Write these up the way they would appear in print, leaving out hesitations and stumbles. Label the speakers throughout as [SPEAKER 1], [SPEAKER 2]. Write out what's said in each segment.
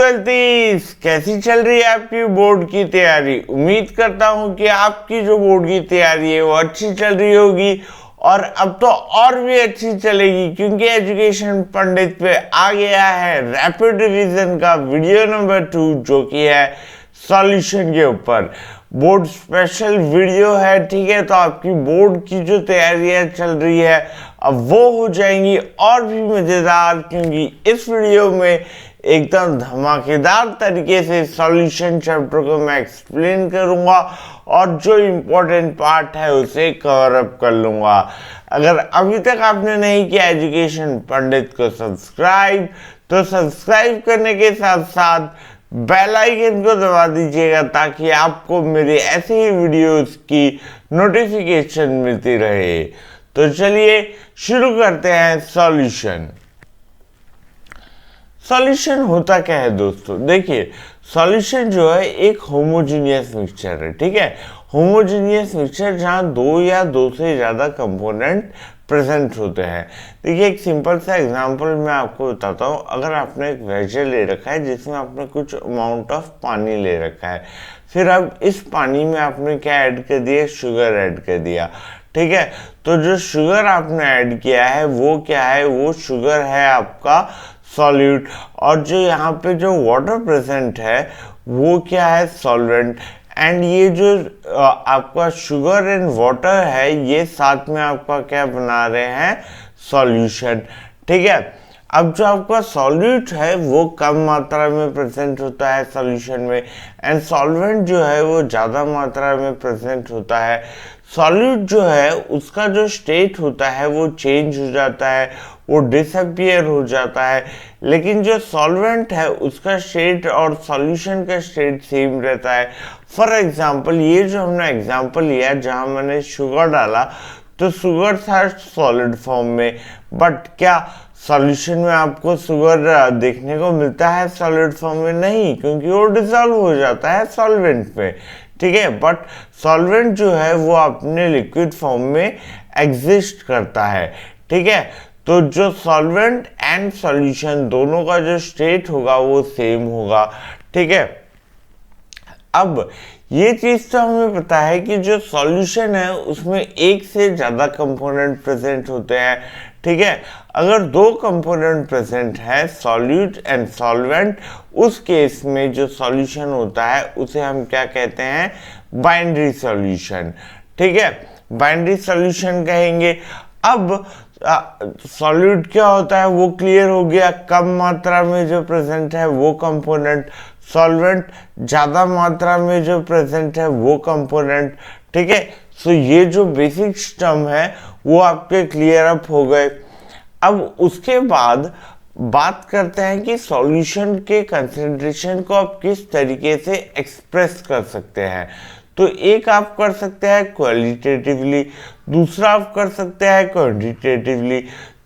[SPEAKER 1] 12th कैसी चल रही है आपकी बोर्ड की तैयारी। उम्मीद करता हूं कि आपकी जो बोर्ड की तैयारी है वो अच्छी चल रही होगी और अब तो और भी अच्छी चलेगी, क्योंकि एजुकेशन पंडित पे आ गया है रैपिड रिवीजन का वीडियो नंबर 2, जो कि है सॉल्यूशन के ऊपर। बोर्ड स्पेशल वीडियो है, ठीक है। तो आपकी बोर्ड की जो तैयारियां चल रही है अब वो हो जाएंगी और भी मजेदार, क्योंकि इस वीडियो में एकदम धमाकेदार तरीके से सॉल्यूशन चैप्टर को मैं एक्सप्लेन करूंगा और जो इम्पोर्टेंट पार्ट है उसे कवर अप कर लूंगा। अगर अभी तक आपने नहीं किया एजुकेशन पंडित को सब्सक्राइब, तो सब्सक्राइब करने के साथ साथ बेल आइकन को दबा दीजिएगा, ताकि आपको मेरे ऐसे ही वीडियोस की नोटिफिकेशन मिलती रहे। तो चलिए शुरू करते हैं सॉल्यूशन। सॉल्यूशन होता क्या है दोस्तों? देखिए, सॉल्यूशन जो है एक होमोजीनियस मिक्सचर है, ठीक है। होमोजीनियस मिक्सचर जहाँ दो या दो से ज़्यादा कंपोनेंट प्रेजेंट होते हैं। देखिए, एक सिंपल सा एग्जांपल मैं आपको बताता हूँ। अगर आपने एक वेजल ले रखा है जिसमें आपने कुछ अमाउंट ऑफ पानी ले रखा है, फिर अब इस पानी में आपने क्या ऐड कर दिया? शुगर ऐड कर दिया, ठीक है। तो जो शुगर आपने ऐड किया है वो क्या है? वो शुगर है आपका सॉल्यूट, और जो यहाँ पे जो वाटर प्रेजेंट है वो क्या है? सॉल्वेंट। एंड ये जो आपका शुगर एंड वाटर है, ये साथ में आपका क्या बना रहे हैं? सॉल्यूशन, ठीक है। अब जो आपका सॉल्यूट है वो कम मात्रा में प्रेजेंट होता है सॉल्यूशन में, एंड सॉल्वेंट जो है वो ज़्यादा मात्रा में प्रेजेंट होता है। सॉल्यूट जो है उसका जो स्टेट होता है वो चेंज हो जाता है, वो डिसअपियर हो जाता है, लेकिन जो सॉल्वेंट है उसका स्टेट और सॉल्यूशन का स्टेट सेम रहता है। फॉर एग्जांपल, ये जो हमने एग्जांपल लिया जहां मैंने शुगर डाला, तो शुगर था सॉलिड फॉर्म में, बट क्या सॉल्यूशन में आपको शुगर देखने को मिलता है सॉलिड फॉर्म में? नहीं, क्योंकि वो डिसॉल्व हो जाता है सॉल्वेंट में, ठीक है। बट सॉल्वेंट जो है वो अपने लिक्विड फॉर्म में एग्जिस्ट करता है, ठीक है। तो जो सॉल्वेंट एंड सॉल्यूशन दोनों का जो स्टेट होगा वो सेम होगा, ठीक है। अब ये चीज तो हमें पता है कि जो सॉल्यूशन है उसमें एक से ज्यादा कंपोनेंट प्रेजेंट होते हैं, ठीक है। अगर दो कंपोनेंट प्रेजेंट है, सॉल्यूट एंड सॉल्वेंट, उस केस में जो सॉल्यूशन होता है उसे हम क्या कहते हैं? बाइनरी सॉल्यूशन, ठीक है। बाइनरी सॉल्यूशन कहेंगे। अब सॉल्यूट क्या होता है वो क्लियर हो गया, कम मात्रा में जो प्रेजेंट है वो कंपोनेंट। सॉल्वेंट ज्यादा मात्रा में जो प्रेजेंट है वो कंपोनेंट, ठीक है। सो ये जो बेसिक टर्म है वो आपके क्लियर अप हो गए। अब उसके बाद बात करते हैं कि सॉल्यूशन के कंसंट्रेशन को आप किस तरीके से एक्सप्रेस कर सकते हैं। तो एक आप कर सकते हैं क्वालिटेटिवली, दूसरा आप कर सकते हैं क्वांटिटेटिवली।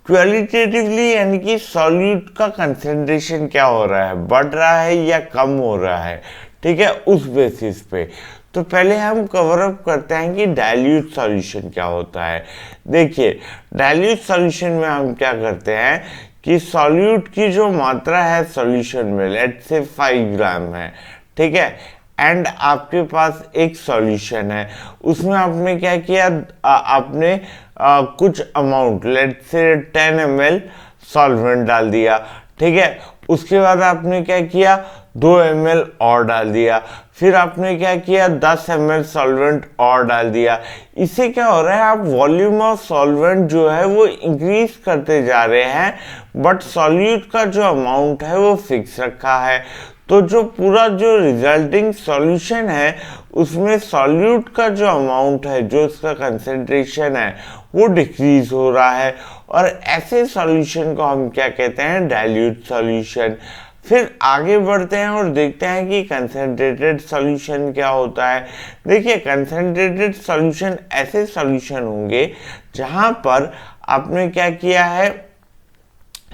[SPEAKER 1] क्वालिटेटिवली यानी कि सॉल्यूट का कंसंट्रेशन क्या हो रहा है, बढ़ रहा है या कम हो रहा है, ठीक है, उस बेसिस पे। तो पहले हम कवर अप करते हैं कि डाइल्यूट सॉल्यूशन क्या होता है। देखिए, डाइल्यूट सॉल्यूशन में हम क्या करते हैं कि सॉल्यूट की जो मात्रा है सॉल्यूशन में, लेट्स से 5 ग्राम है, ठीक है, एंड आपके पास एक सॉल्यूशन है, उसमें आपने क्या किया? आपने कुछ amount, let's say 10 ml solvent डाल दिया, ठीक है। उसके बाद आपने क्या किया? 2 ml और डाल दिया, फिर आपने क्या किया? 10 ml सॉल्वेंट और डाल दिया। इससे क्या हो रहा है? आप वॉल्यूम ऑफ सॉल्वेंट जो है वो इंक्रीज करते जा रहे हैं, बट सॉल्यूट का जो अमाउंट है वो फिक्स रखा है। तो जो पूरा जो रिजल्टिंग सॉल्यूशन है उसमें सॉल्यूट का जो अमाउंट है, जो उसका कंसंट्रेशन है, वो डिक्रीज हो रहा है, और ऐसे सॉल्यूशन को हम क्या कहते हैं? Dilute solution. फिर आगे बढ़ते हैं और देखते हैं कि कंसंट्रेटेड सॉल्यूशन क्या होता है। देखिए, कंसंट्रेटेड सॉल्यूशन ऐसे सॉल्यूशन होंगे जहां पर आपने क्या किया है?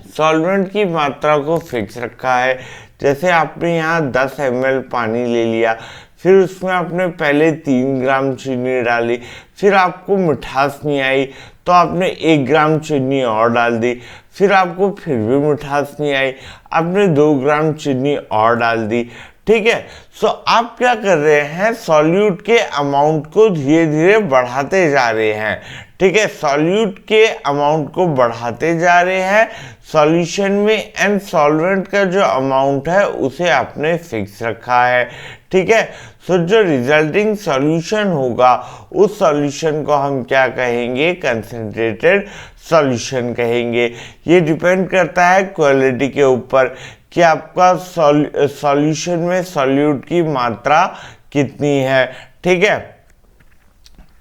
[SPEAKER 1] सॉल्वेंट की मात्रा को फिक्स रखा है। जैसे आपने यहाँ 10 ml पानी ले लिया, फिर उसमें आपने पहले 3 ग्राम चीनी डाली, फिर आपको मिठास नहीं आई तो आपने 1 ग्राम चीनी और डाल दी, फिर आपको फिर भी मिठास नहीं आई, आपने 2 ग्राम चीनी और डाल दी, ठीक है। सो आप क्या कर रहे हैं, सॉल्यूट के अमाउंट को धीरे धीरे बढ़ाते जा रहे हैं, ठीक है। सॉल्यूट के अमाउंट को बढ़ाते जा रहे हैं सॉल्यूशन में, एंड सॉल्वेंट का जो अमाउंट है उसे आपने फिक्स रखा है, ठीक है। सो जो रिजल्टिंग सॉल्यूशन होगा उस सॉल्यूशन को हम क्या कहेंगे, कंसंट्रेटेड सॉल्यूशन कहेंगे। ये डिपेंड करता है क्वालिटी के ऊपर कि आपका सॉल्यूशन में सॉल्यूट की मात्रा कितनी है, ठीक है।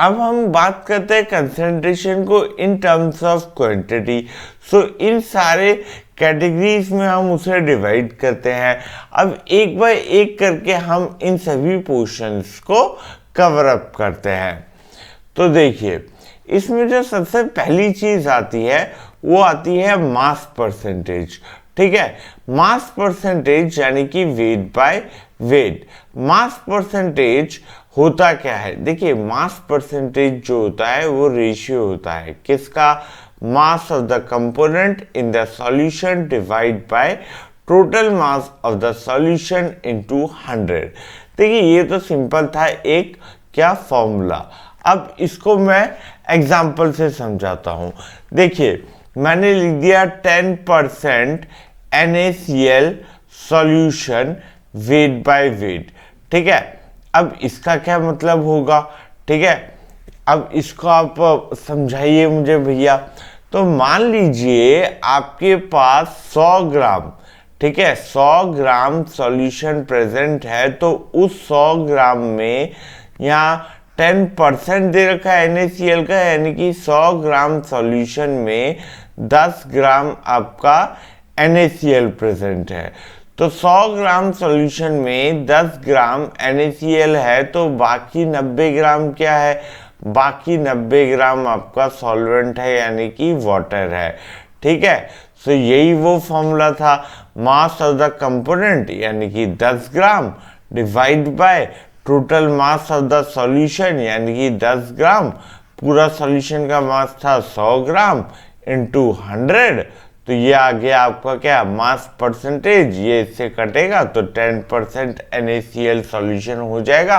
[SPEAKER 1] अब हम बात करते हैं कंसंट्रेशन को इन टर्म्स ऑफ क्वांटिटी। सो इन सारे कैटेगरीज में हम उसे डिवाइड करते हैं। अब एक बाय एक करके हम इन सभी पोर्शंस को कवर अप करते हैं। तो देखिए, इसमें जो सबसे पहली चीज आती है वो आती है मास परसेंटेज, ठीक है। मास परसेंटेज यानी कि weight by weight. Mass percentage होता क्या है, देखिए मास परसेंटेज जो होता है वो रेशियो होता है किसका, mass of the component in the solution divide by total mass of the solution into 100। देखिए ये तो सिंपल था, एक क्या फॉर्मूला। अब इसको मैं एग्जांपल से समझाता हूं। देखिए मैंने लिख दिया 10% NaCl solution weight by weight, ठीक है। अब इसका क्या मतलब होगा, ठीक है। अब इसको आप समझाइए मुझे भैया। तो मान लीजिए आपके पास 100 ग्राम, ठीक है, 100 ग्राम सॉल्यूशन प्रेजेंट है, तो उस 100 ग्राम में यहाँ 10% दे रखा है NaCl का, यानी कि 100 ग्राम सॉल्यूशन में 10 ग्राम आपका NaCl प्रेजेंट है। तो 100 ग्राम सॉल्यूशन में 10 ग्राम NaCl है, तो बाकी 90 ग्राम क्या है, बाकी 90 ग्राम आपका सॉल्वेंट है यानी कि वाटर है, ठीक है। सो यही वो फॉर्मूला था, मास ऑफ द कंपोनेंट यानी कि 10 gram divide by total mass of the solution यानी कि 10 ग्राम, पूरा सॉल्यूशन का मास था 100 ग्राम इंटू 100। तो ये आ गया आपका क्या, मास परसेंटेज। ये इससे कटेगा तो 10% NaCl सॉल्यूशन हो जाएगा,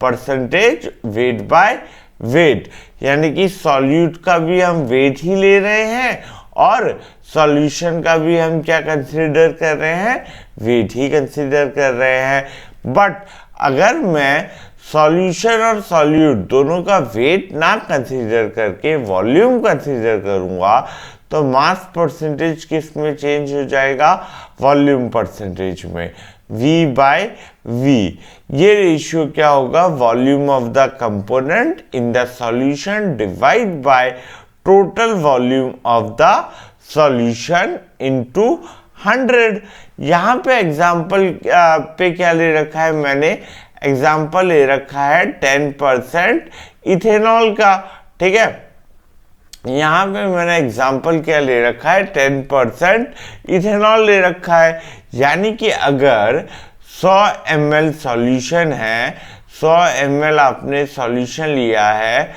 [SPEAKER 1] परसेंटेज वेट बाय वेट, यानी कि सॉल्यूट का भी हम वेट ही ले रहे हैं और सॉल्यूशन का भी हम क्या कंसीडर कर रहे हैं, वेट ही कंसीडर कर रहे हैं। बट अगर मैं सॉल्यूशन और सॉल्यूट दोनों का वेट ना कंसीडर करके वॉल्यूम कंसीडर करूंगा, तो मास परसेंटेज किस में चेंज हो जाएगा, वॉल्यूम परसेंटेज में, V बाय V। ये रेशियो क्या होगा, volume of the component in the solution divide by total volume of the solution into 100। यहाँ पे एग्जाम्पल पे क्या ले रखा है मैंने, एग्जाम्पल ले रखा है 10% इथेनॉल का, ठीक है। यहाँ पे मैंने एग्जाम्पल क्या ले रखा है, 10% इथेनॉल ले रखा है। यानी कि अगर 100 ml सॉल्यूशन है, 100 ml आपने सॉल्यूशन लिया है,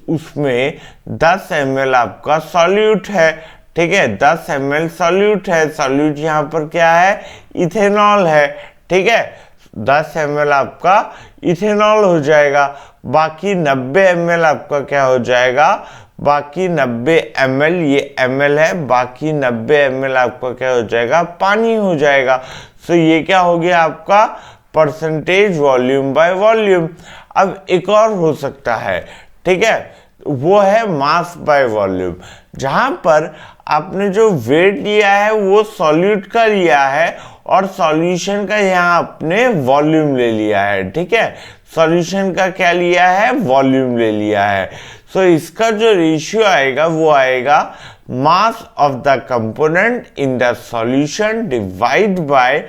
[SPEAKER 1] उसमें 10 ml आपका सॉल्यूट है, ठीक है, 10 ml सॉल्यूट है। सॉल्यूट यहाँ पर क्या है, इथेनॉल है, ठीक है। 10 ml आपका इथेनॉल हो जाएगा, बाकी 90 ml आपका क्या हो जाएगा, बाकी 90 ml, ये ml है, बाकी 90 ml आपका क्या हो जाएगा, पानी हो जाएगा। सो ये क्या हो गया आपका परसेंटेज वॉल्यूम बाय वॉल्यूम। अब एक और हो सकता है, ठीक है, वो है मास बाय वॉल्यूम, जहां पर आपने जो वेट लिया है वो सॉल्यूट का लिया है और सॉल्यूशन का यहाँ आपने वॉल्यूम ले लिया है, ठीक है। सॉल्यूशन का क्या लिया है, वॉल्यूम ले लिया है। सो इसका जो रेशियो आएगा वो आएगा mass of the component in the solution divide by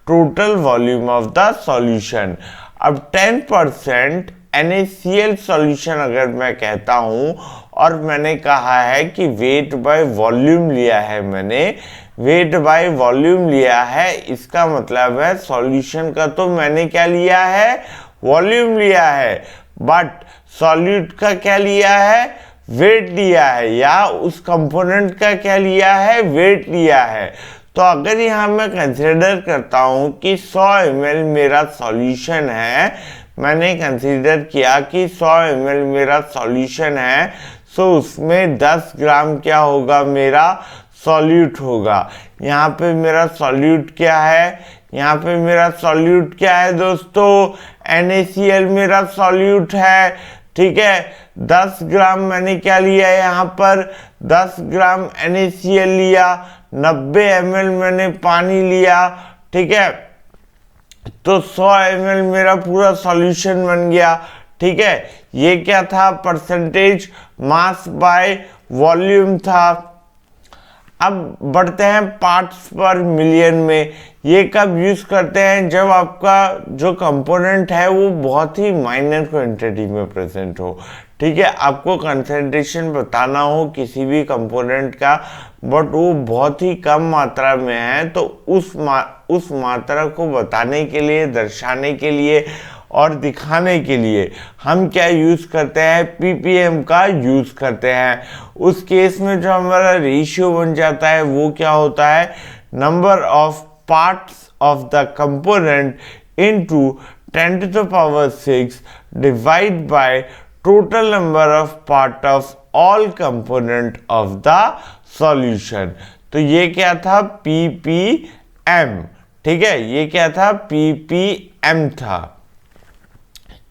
[SPEAKER 1] total volume of the solution. अब 10% NaCl सॉल्यूशन अगर मैं कहता हूं और मैंने कहा है कि वेट बाय वॉल्यूम लिया है, मैंने वेट बाय वॉल्यूम लिया है, इसका मतलब है सॉल्यूशन का तो मैंने क्या लिया है, वॉल्यूम लिया है, बट सॉल्यूट का क्या लिया है, वेट लिया है या उस कंपोनेंट का क्या लिया है, वेट लिया है। तो अगर यहाँ मैं कंसिडर करता हूँ कि 100 ml मेरा सॉल्यूशन है, मैंने कंसीडर किया कि 100 ml मेरा सॉल्यूशन है, सो उसमें 10 ग्राम क्या होगा, मेरा सॉल्यूट होगा। यहाँ पे मेरा सॉल्यूट क्या है, यहाँ पे मेरा सॉल्यूट क्या है दोस्तों, NaCl मेरा सॉल्यूट है। ठीक है, 10 ग्राम मैंने क्या लिया है, यहाँ पर 10 ग्राम NaCl लिया, 90 ml मैंने पानी लिया। ठीक है, तो 100 ml मेरा पूरा सॉल्यूशन बन गया। ठीक है, ये क्या था, परसेंटेज मास बाय वॉल्यूम था। अब बढ़ते हैं पार्ट्स पर मिलियन में। ये कब यूज करते हैं, जब आपका जो कंपोनेंट है वो बहुत ही माइनर क्वांटिटी में प्रेजेंट हो। ठीक है, आपको कंसंट्रेशन बताना हो किसी भी कंपोनेंट का, बट वो बहुत ही कम मात्रा में है, तो उस मात्रा को बताने के लिए, दर्शाने के लिए और दिखाने के लिए हम क्या यूज करते हैं, ppm का यूज करते हैं। उस केस में जो हमारा रेशियो बन जाता है वो क्या होता है, number of parts of the component into 10⁶ divide by total number of part of all component of the solution. तो ये क्या था, ppm। ठीक है, ये क्या था, ppm था।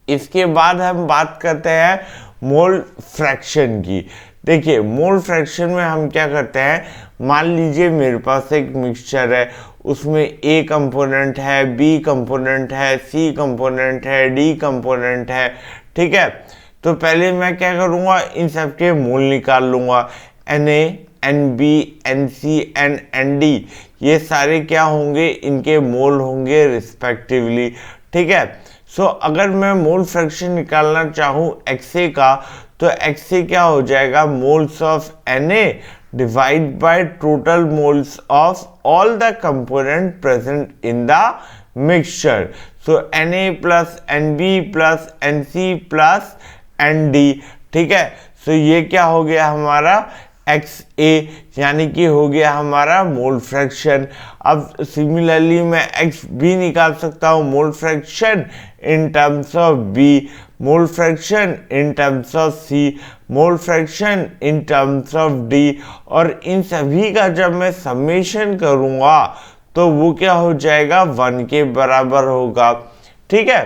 [SPEAKER 1] इसके बाद हम बात करते हैं मोल फ्रैक्शन की। देखिए, मोल फ्रैक्शन में हम क्या करते हैं, मान लीजिए मेरे पास एक मिक्सचर है, उसमें A कंपोनेंट है, B कंपोनेंट है, C कंपोनेंट है, D कंपोनेंट है। ठीक है, तो पहले मैं क्या करूँगा, इन सब के मोल निकाल लूँगा। Na, Nb, Nc, Nd, ये सारे क्या होंगे, इनके मोल होंगे रिस्पेक्टिवली। ठीक है, सो अगर मैं मोल फ्रैक्शन निकालना चाहूँ XA का, तो XA क्या हो जाएगा, moles of Na divide by total moles of all the component present in the mixture. So Na plus Nb plus Nc plus Nd। ठीक है, सो ये क्या हो गया हमारा XA, यानी कि हो गया हमारा मोल फ्रैक्शन। अब सिमिलरली मैं XB निकाल सकता हूँ, mole fraction in terms of B, mole fraction in terms of C, mole fraction in terms of D, और इन सभी का जब मैं समेशन करूँगा तो वो क्या हो जाएगा, 1 के बराबर होगा। ठीक है,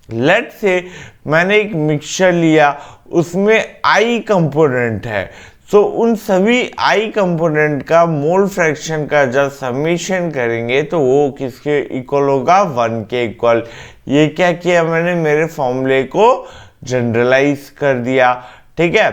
[SPEAKER 1] लेट से मैंने एक मिक्सचर लिया, उसमें I कंपोनेंट है, सो उन सभी I कंपोनेंट का मोल फ्रैक्शन का जब समेशन करेंगे तो वो किसके इक्वल होगा, 1 के इक्वल। ये क्या किया मैंने, मेरे फॉर्मूले को जनरलाइज कर दिया। ठीक है,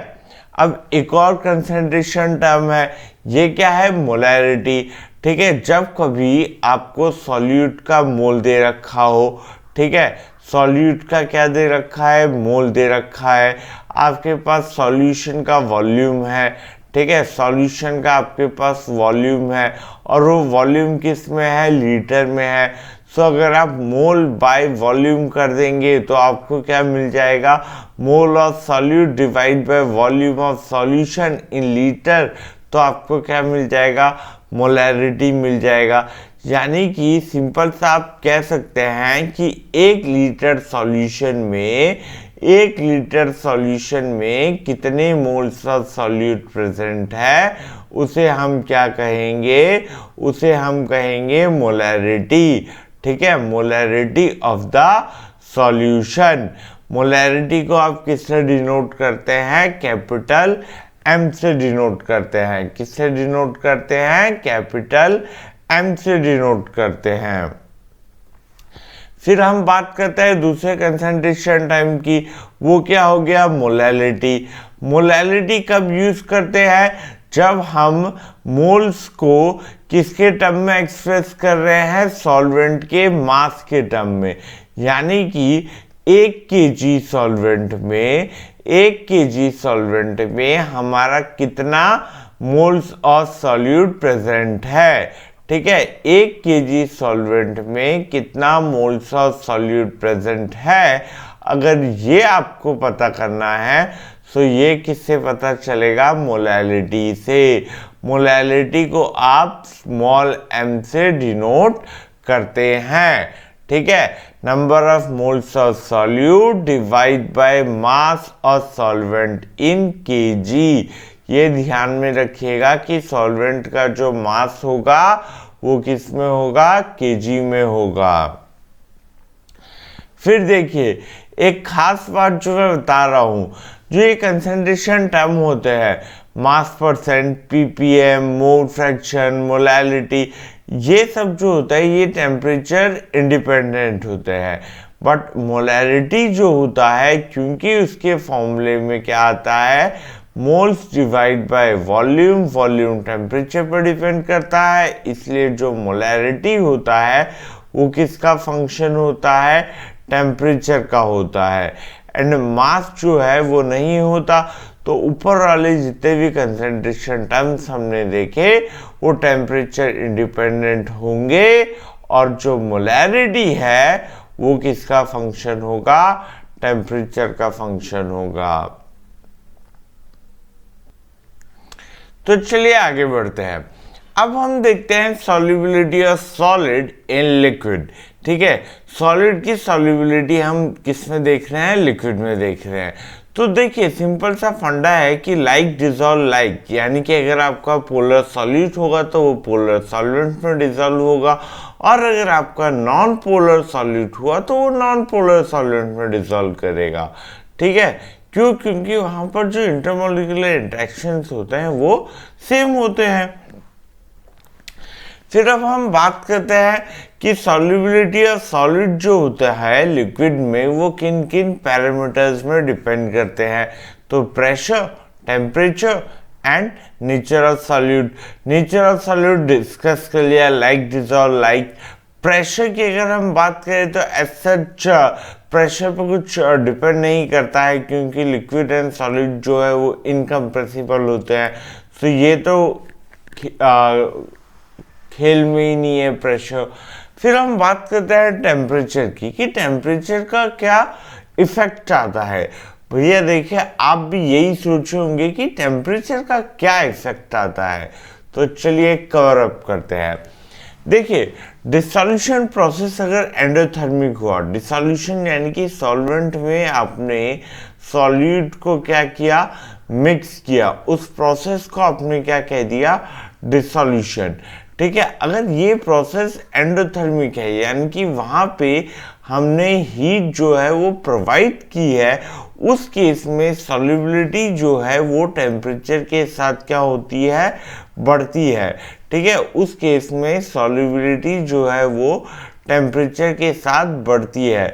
[SPEAKER 1] अब एक और कंसंट्रेशन टर्म है, ये क्या है, मोलैरिटी। ठीक है, जब कभी आपको सॉल्यूट का मोल दे रखा हो, ठीक है, सॉल्यूट का क्या दे रखा है, मोल दे रखा है, आपके पास सॉल्यूशन का वॉल्यूम है। ठीक है, सॉल्यूशन का आपके पास वॉल्यूम है, और वो वॉल्यूम किस में है, लीटर में है। सो अगर आप मोल बाय वॉल्यूम कर देंगे तो आपको क्या मिल जाएगा, mole of solute divide by volume of solution in litre, तो आपको क्या मिल जाएगा, मोलैरिटी मिल जाएगा। यानी कि सिंपल सा आप कह सकते हैं कि 1 लीटर सॉल्यूशन में कितने मोल्स ऑफ सॉल्यूट प्रेजेंट है, उसे हम क्या कहेंगे, उसे हम कहेंगे मोलैरिटी। ठीक है, molarity of the solution. Molarity को आप किससे डिनोट करते हैं, कैपिटल M से डिनोट करते हैं। किससे डिनोट करते हैं, कैपिटल M से डिनोट करते हैं। फिर हम बात करते हैं दूसरे कंसंट्रेशन टाइम की, वो क्या हो गया, मोलैलिटी। मोलैलिटी कब यूज करते हैं, जब हम मोल्स को किसके टर्म में एक्सप्रेस कर रहे हैं, सॉल्वेंट के मास के टर्म में। यानी कि 1 kg सॉल्वेंट में हमारा कितना मोल्स ऑफ सॉल्यूट प्रेजेंट है। ठीक है, 1 kg सॉल्वेंट में कितना मोल्स ऑफ सॉल्यूट प्रेजेंट है, अगर ये आपको पता करना है, सो ये किससे पता चलेगा? मोलैलिटी से। मोलैलिटी को आप स्मॉल m से डिनोट करते हैं, ठीक है। Number of moles of solute divide by mass of solvent in KG. ये ध्यान में रखिएगा कि सॉल्वेंट का जो मास होगा वो किस में होगा? केजी में होगा। फिर देखिए एक खास बात जो मैं बता रहा हूं, जो ये कंसंट्रेशन टर्म होते हैं, मास percent, ppm, mole fraction, molality, ये सब जो होता है ये टेम्परेचर इंडिपेंडेंट होते हैं। बट मोलैलिटी जो होता है, क्योंकि उसके फॉर्मूले में क्या आता है? Moles divide by volume, volume temperature पर डिपेंड करता है, इसलिए जो मोलैलिटी होता है वो किसका फंक्शन होता है? टेम्परेचर का होता है। एंड मास जो है वो नहीं होता। तो ऊपर वाले जितने भी कंसंट्रेशन टर्म्स हमने देखे वो टेम्परेचर इंडिपेंडेंट होंगे, और जो मोलैलिटी है वो किसका फंक्शन होगा? टेम्परेचर का फंक्शन होगा। तो चलिए आगे बढ़ते हैं। अब हम देखते हैं solubility of solid in liquid, ठीक है। सॉलिड की सॉल्युबिलिटी हम किस में देख रहे हैं? लिक्विड में देख रहे हैं। तो देखिए सिंपल सा फंडा है कि लाइक डिजॉल्व लाइक, यानी कि अगर आपका पोलर सॉल्यूट होगा तो वो पोलर सॉल्वेंट में डिजॉल्व होगा, और अगर आपका नॉन पोलर सॉल्यूट हुआ तो वो नॉन पोलर सॉल्वेंट में डिजॉल्व करेगा, ठीक है। क्यों? क्योंकि वहां पर जो इंटरमोलिकुलर इंटरेक्शंस होते हैं वो सेम होते हैं। फिर अब हम बात करते हैं कि सॉल्युबिलिटी ऑफ सॉलिड जो होता है लिक्विड में वो किन किन पैरामीटर्स में डिपेंड करते हैं। तो pressure, temperature and nature of solute. Nature of solute discuss कर लिया, लाइक डिजॉल्व लाइक। प्रेशर की अगर हम बात करें तो एज सच प्रेशर पर कुछ डिपेंड नहीं करता है, क्योंकि लिक्विड एंड सॉलिड जो है वो इनकम्प्रेसिबल होते हैं। तो ये तो खेल में ही नहीं है प्रेशर। फिर हम बात करते हैं टेम्परेचर की, कि टेम्परेचर का क्या इफेक्ट आता है। भैया देखिए आप भी यही सोचे होंगे कि टेम्परेचर का क्या इफेक्ट आता है। तो चलिए कवर अप करते हैं। देखिए डिसॉल्यूशन प्रोसेस अगर एंडोथर्मिक हुआ, डिसॉल्यूशन यानी कि सॉल्वेंट में आपने सॉल्यूट को क्या किया? मिक्स किया, उस प्रोसेस को आपने क्या कह दिया? डिसॉल्यूशन, ठीक है। अगर ये प्रोसेस एंडोथर्मिक है, यानी कि वहां पे हमने हीट जो है वो प्रोवाइड की है, उस केस में सॉल्युबिलिटी जो है वो टेम्परेचर के साथ क्या होती है? बढ़ती है, ठीक है। उस केस में सॉल्युबिलिटी जो है वो टेम्परेचर के साथ बढ़ती है।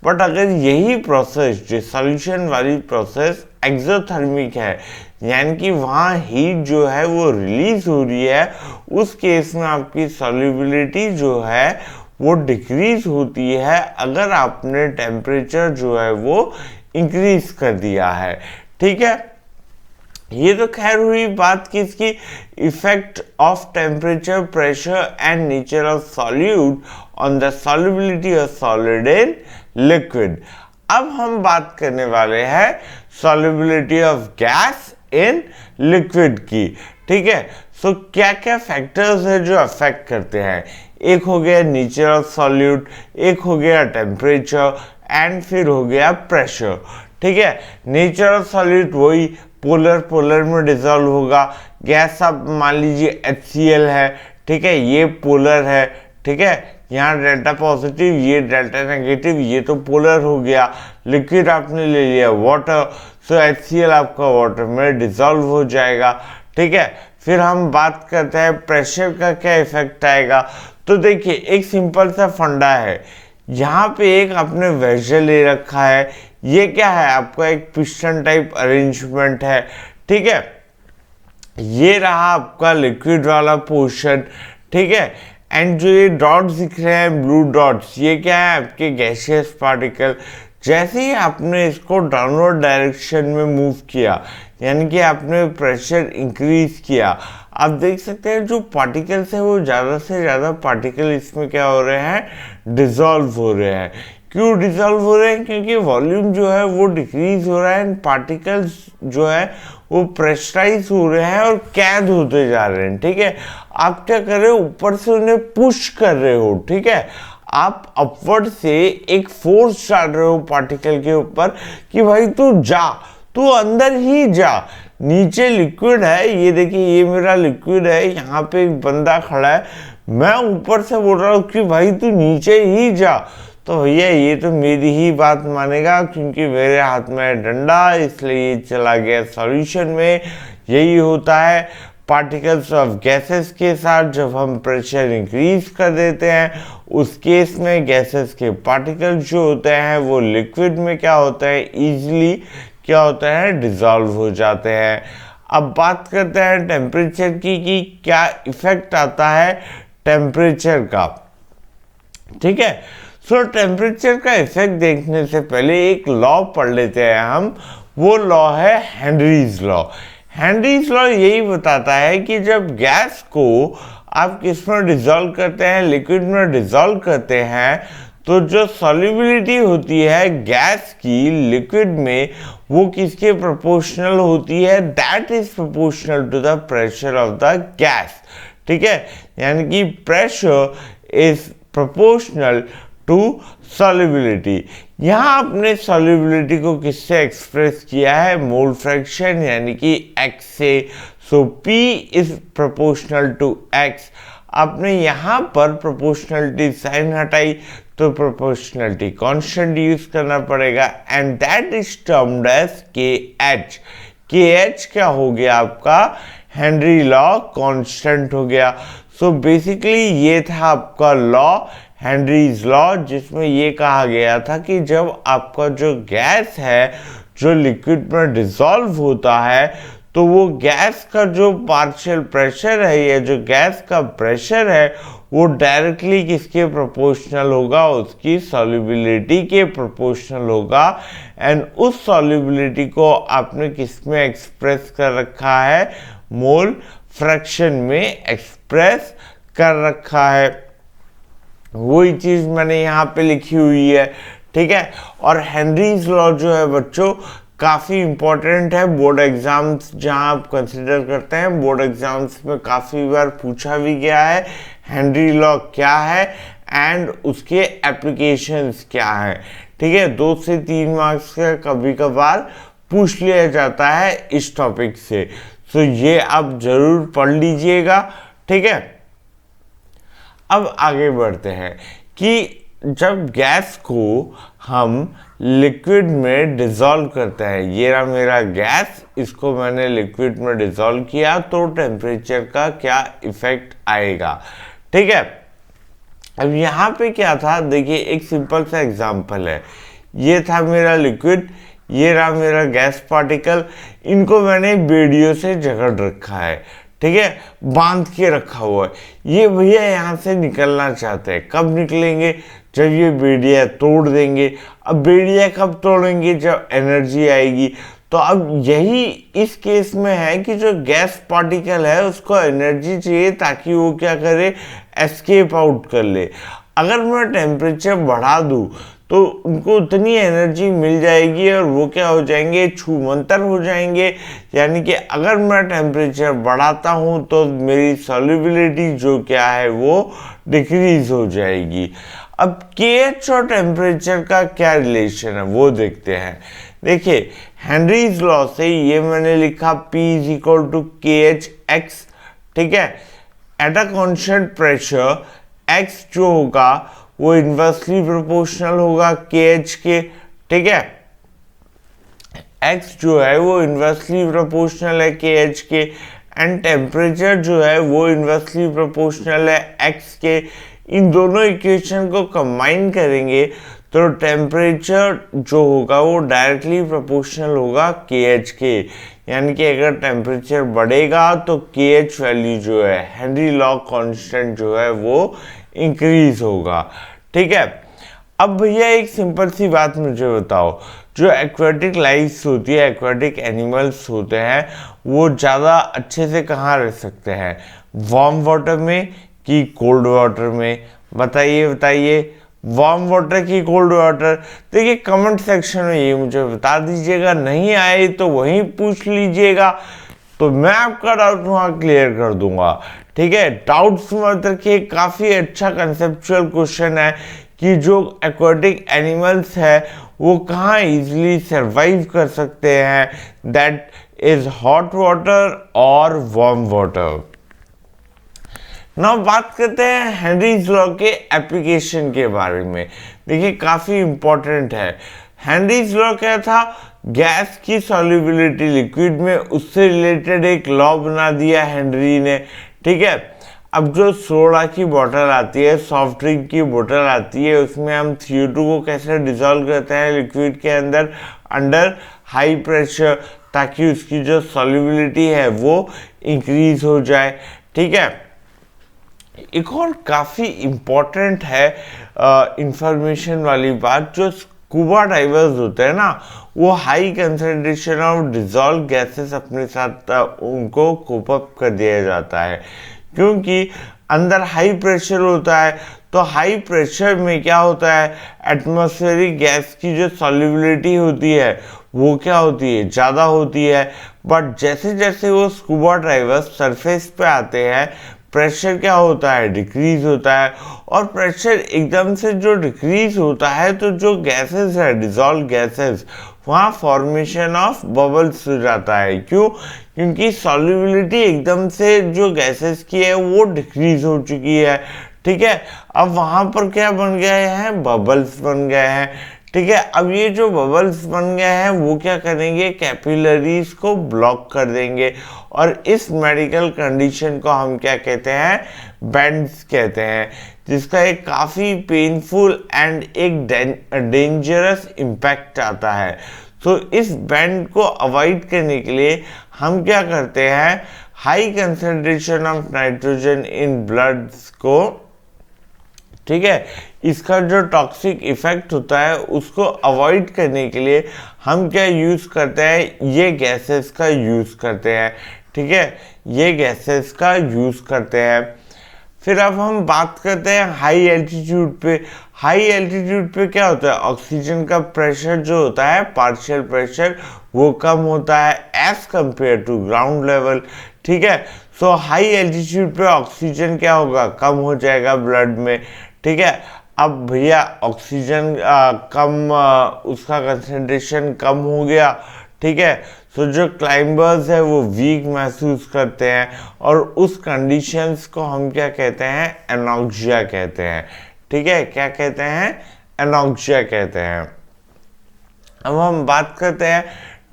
[SPEAKER 1] बट अगर यही प्रोसेस, डिसॉल्यूशन वाली प्रोसेस एक्सोथर्मिक है, यानी कि वहाँ हीट जो है वो रिलीज हो रही है, उस केस में आपकी सॉल्युबिलिटी जो है वो डिक्रीज होती है अगर आपने टेम्परेचर जो है वो इंक्रीज कर दिया है, ठीक है। ये तो खैर हुई बात किसकी? Effect of temperature, pressure and nature of solute on the solubility of solid in liquid. अब हम बात करने वाले हैं solubility of gas in liquid की, ठीक है। सो क्या क्या फैक्टर्स है जो अफेक्ट करते हैं? एक हो गया नेचर ऑफ सॉल्यूट, एक हो गया टेम्परेचर एंड फिर हो गया प्रेशर, ठीक है। नेचर ऑफ सॉल्यूट वही पोलर में डिसॉल्व होगा। गैस आप मान लीजिए HCl है, ठीक है, ये पोलर है, ठीक है। यहाँ डेल्टा पॉजिटिव, ये डेल्टा नेगेटिव, ये तो पोलर हो गया। लिक्विड आपने ले लिया वाटर, सो HCl आपका वाटर में डिसॉल्व हो जाएगा, ठीक है। फिर हम बात करते हैं प्रेशर का क्या इफेक्ट आएगा। तो देखिए एक सिंपल सा फंडा है, यहाँ पे एक आपने वेसल ले रखा है, ये क्या है? आपका एक पिस्टन टाइप अरेंजमेंट है, ठीक है। ये रहा आपका लिक्विड वाला पोर्शन, ठीक है। एंड जो ये डॉट्स दिख रहे हैं, ब्लू डॉट्स, ये क्या है? आपके गैसियस पार्टिकल। जैसे ही आपने इसको डाउनवर्ड डायरेक्शन में मूव किया, यानी कि आपने प्रेशर इंक्रीज किया, आप देख सकते हैं जो पार्टिकल्स है वो ज़्यादा से ज़्यादा पार्टिकल इसमें क्या हो रहे हैं? डिसॉल्व हो रहे हैं। क्यों डिसॉल्व हो रहे हैं? क्योंकि वॉल्यूम जो है वो डिक्रीज हो रहा है एंड पार्टिकल्स जो है वो प्रेशराइज हो रहे हैं और कैद होते जा रहे हैं। ठीक है, आप क्या कर रहे हो? ऊपर से उन्हें पुश कर रहे हो। ठीक है, आप अपवर्ड से एक फोर्स डाल रहे हो पार्टिकल के ऊपर कि भाई तू जा, तू अंदर ही जा। नीचे लिक्विड है, ये देखिए ये मेरा लिक्विड है, यहाँ पे एक बंदा खड़ा है, मैं ऊपर से बोल रहा हूँ कि भाई तू नीचे ही जा। तो भैया ये तो मेरी ही बात मानेगा, क्योंकि मेरे हाथ में है डंडा, इसलिए ये चला गया सॉल्यूशन में। यही होता है पार्टिकल्स ऑफ गैसेस के साथ। जब हम प्रेशर इंक्रीज कर देते हैं उस केस में गैसेस के पार्टिकल्स जो होते हैं वो लिक्विड में क्या होता है, इजीली क्या होता है, डिसॉल्व हो जाते हैं। अब बात करते हैं टेम्परेचर की कि क्या इफेक्ट आता है टेम्परेचर का। ठीक है, सो टेम्परेचर का इफेक्ट देखने से पहले एक लॉ पढ़ लेते हैं हम। वो लॉ है हेनरीज लॉ। हेनरीज लॉ यही बताता है कि जब गैस को आप किस में डिसॉल्व करते हैं, लिक्विड में डिसॉल्व करते हैं, तो जो सॉल्युबिलिटी होती है गैस की लिक्विड में वो किसके प्रोपोर्शनल होती है? That is proportional to the pressure of the gas. ठीक है, यानी कि pressure is proportional to solubility. यहाँ आपने सॉल्युबिलिटी को किससे एक्सप्रेस किया है? मोल फ्रैक्शन यानी कि x से। So P is proportional to x। आपने यहाँ पर प्रोपोर्शनलिटी साइन हटाई तो प्रोपोर्शनलिटी कांस्टेंट यूज करना पड़ेगा and that is termed as KH। KH क्या हो गया आपका? हेनरी लॉ कांस्टेंट हो गया। सो बेसिकली ये था आपका लॉ, हेनरीज लॉ, जिसमें ये कहा गया था कि जब आपका जो गैस है जो लिक्विड में डिसॉल्व होता है तो वो गैस का जो पार्शियल प्रेशर है या जो गैस का प्रेशर है वो डायरेक्टली किसके प्रोपोर्शनल होगा? उसकी सॉल्युबिलिटी के प्रोपोर्शनल होगा। एंड उस सॉल्युबिलिटी को आपने किस में एक्सप्रेस कर रखा है? मोल फ्रैक्शन में एक्सप्रेस कर रखा है। वही चीज मैंने यहाँ पे लिखी हुई है। ठीक है, और हेनरीज लॉ जो है बच्चों काफ़ी इंपॉर्टेंट है बोर्ड एग्जाम्स जहाँ आप कंसिडर करते हैं। बोर्ड एग्जाम्स में काफ़ी बार पूछा भी गया है हेनरी लॉ क्या है एंड उसके एप्लीकेशंस क्या है। ठीक है, 2 से 3 मार्क्स का कभी कभार पूछ लिया जाता है इस टॉपिक से। तो ये आप जरूर पढ़ लीजिएगा। ठीक है, अब आगे बढ़ते हैं कि जब गैस को हम लिक्विड में डिसॉल्व करते हैं, ये रहा मेरा गैस, इसको मैंने लिक्विड में डिसॉल्व किया तो टेम्परेचर का क्या इफेक्ट आएगा। ठीक है, अब यहाँ पे क्या था देखिए, एक सिंपल सा एग्जांपल है। ये था मेरा लिक्विड, ये रहा मेरा गैस पार्टिकल, इनको मैंने बेड़ियों से जकड़ रखा है। ठीक है, बांध के रखा हुआ है। ये भैया यहाँ से निकलना चाहते हैं, कब निकलेंगे? जब ये बेड़िया तोड़ देंगे। अब बेड़िया कब तोड़ेंगे? जब एनर्जी आएगी। तो अब यही इस केस में है कि जो गैस पार्टिकल है उसको एनर्जी चाहिए ताकि वो क्या करे? एस्केप आउट कर ले। अगर मैं टेम्परेचर बढ़ा दूँ तो उनको उतनी एनर्जी मिल जाएगी और वो क्या हो जाएंगे? छूमंतर हो जाएंगे। यानी कि अगर मैं टेम्परेचर बढ़ाता हूँ तो मेरी सॉल्युबिलिटी जो क्या है वो डिक्रीज हो जाएगी। अब KH और टेम्परेचर का क्या रिलेशन है वो देखते हैं। देखिए, हेनरीज लॉ से ये मैंने लिखा P is equal to KHX। ठीक है, at a constant pressure X जो होगा वो इन्वर्सली प्रोपोर्शनल होगा KH के। ठीक है, X जो है वो इन्वर्सली प्रोपोर्शनल है KH के एंड टेम्परेचर जो है वो इन्वर्सली प्रोपोर्शनल है X के। इन दोनों इक्वेशन को कंबाइन करेंगे तो टेम्परेचर जो होगा वो डायरेक्टली प्रोपोर्शनल होगा KH के। यानी कि अगर टेम्परेचर बढ़ेगा तो KH वैल्यू जो है, हेनरी लॉ कांस्टेंट जो है वो इंक्रीज होगा। ठीक है, अब भैया एक सिंपल सी बात मुझे बताओ, जो एक्वेटिक लाइफ होती है, एक्वेटिक एनिमल्स होते हैं, वो ज़्यादा अच्छे से कहाँ रह सकते हैं? वार्म वाटर में कि कोल्ड वाटर में? बताइए बताइए। वार्म वाटर की कोल्ड वाटर? देखिए कमेंट सेक्शन में ये मुझे बता दीजिएगा, नहीं आए तो वहीं पूछ लीजिएगा, तो मैं आपका डाउट वहां क्लियर कर दूंगा। ठीक है, डाउट्स मत रखिए, काफी अच्छा कंसेप्चुअल क्वेश्चन है कि जो एक्वाटिक एनिमल्स है वो कहाँ इजिली सर्वाइव कर सकते हैं, दैट इज हॉट वाटर और वार्म वाटर। नाउ बात करते हैं हेनरीज लॉ के एप्लीकेशन के बारे में। देखिए काफी इंपॉर्टेंट है। हेनरीज लॉ क्या था? गैस की सॉल्युबिलिटी लिक्विड में, उससे रिलेटेड एक लॉ बना दिया हेनरी ने। ठीक है, अब जो सोडा की बोतल आती है, सॉफ्ट ड्रिंक की बोतल आती है, उसमें हम CO2 को कैसे डिसॉल्व करते हैं लिक्विड के अंदर, अंडर हाई प्रेशर, ताकि उसकी जो सॉल्युबिलिटी है वो इंक्रीज हो जाए। ठीक है, एक और काफी इंपॉर्टेंट है इंफॉर्मेशन वाली बात, जो स्कूबा डाइवर्स होते हैं ना, वो high concentration of dissolve gases अपने साथ उनको कोप अप कर दिया जाता है, क्योंकि अंदर हाई प्रेशर होता है। तो हाई प्रेशर में क्या होता है, एटमॉस्फेरिक गैस की जो सॉल्युबिलिटी होती है वो क्या होती है, ज़्यादा होती है। बट जैसे जैसे वो स्कूबा डाइवर्स सरफेस पे आते हैं, प्रेशर क्या होता है, डिक्रीज होता है। और प्रेशर एकदम से जो डिक्रीज होता है, तो जो गैसेस है, डिसॉल्व गैसेस, वहाँ फॉर्मेशन ऑफ बबल्स हो जाता है। क्यों? क्योंकि सॉल्युबिलिटी एकदम से जो गैसेस की है वो डिक्रीज हो चुकी है। ठीक है, अब वहाँ पर क्या बन गए हैं, बबल्स बन गए हैं। ठीक है, अब ये जो बबल्स बन गए हैं वो क्या करेंगे, कैपिलरीज को ब्लॉक कर देंगे, और इस मेडिकल कंडीशन को हम क्या कहते हैं, बेंड्स कहते हैं, जिसका एक काफ़ी पेनफुल एंड एक डेंजरस इम्पैक्ट आता है। तो इस बेंड को अवॉइड करने के लिए हम क्या करते हैं, high concentration of nitrogen in bloods को, ठीक है, इसका जो टॉक्सिक इफेक्ट होता है उसको अवॉइड करने के लिए हम क्या यूज करते हैं, ये गैसेस का यूज करते हैं। ठीक है, ये गैसेस का यूज करते हैं। फिर अब हम बात करते हैं हाई एल्टीट्यूड पे। हाई एल्टीट्यूड पे क्या होता है, ऑक्सीजन का प्रेशर जो होता है, पार्शियल प्रेशर, वो कम होता है as compare to ground level. ठीक है, सो हाई एल्टीट्यूड पे ऑक्सीजन क्या होगा, कम हो जाएगा ब्लड में। ठीक है, अब भैया ऑक्सीजन कम, उसका कंसंट्रेशन कम हो गया। ठीक है, तो जो क्लाइंबर्स है वो वीक महसूस करते हैं, और उस कंडीशंस को हम क्या कहते हैं, एनॉक्सिया कहते हैं। ठीक है, क्या कहते हैं, एनॉक्सिया कहते हैं। अब हम बात करते हैं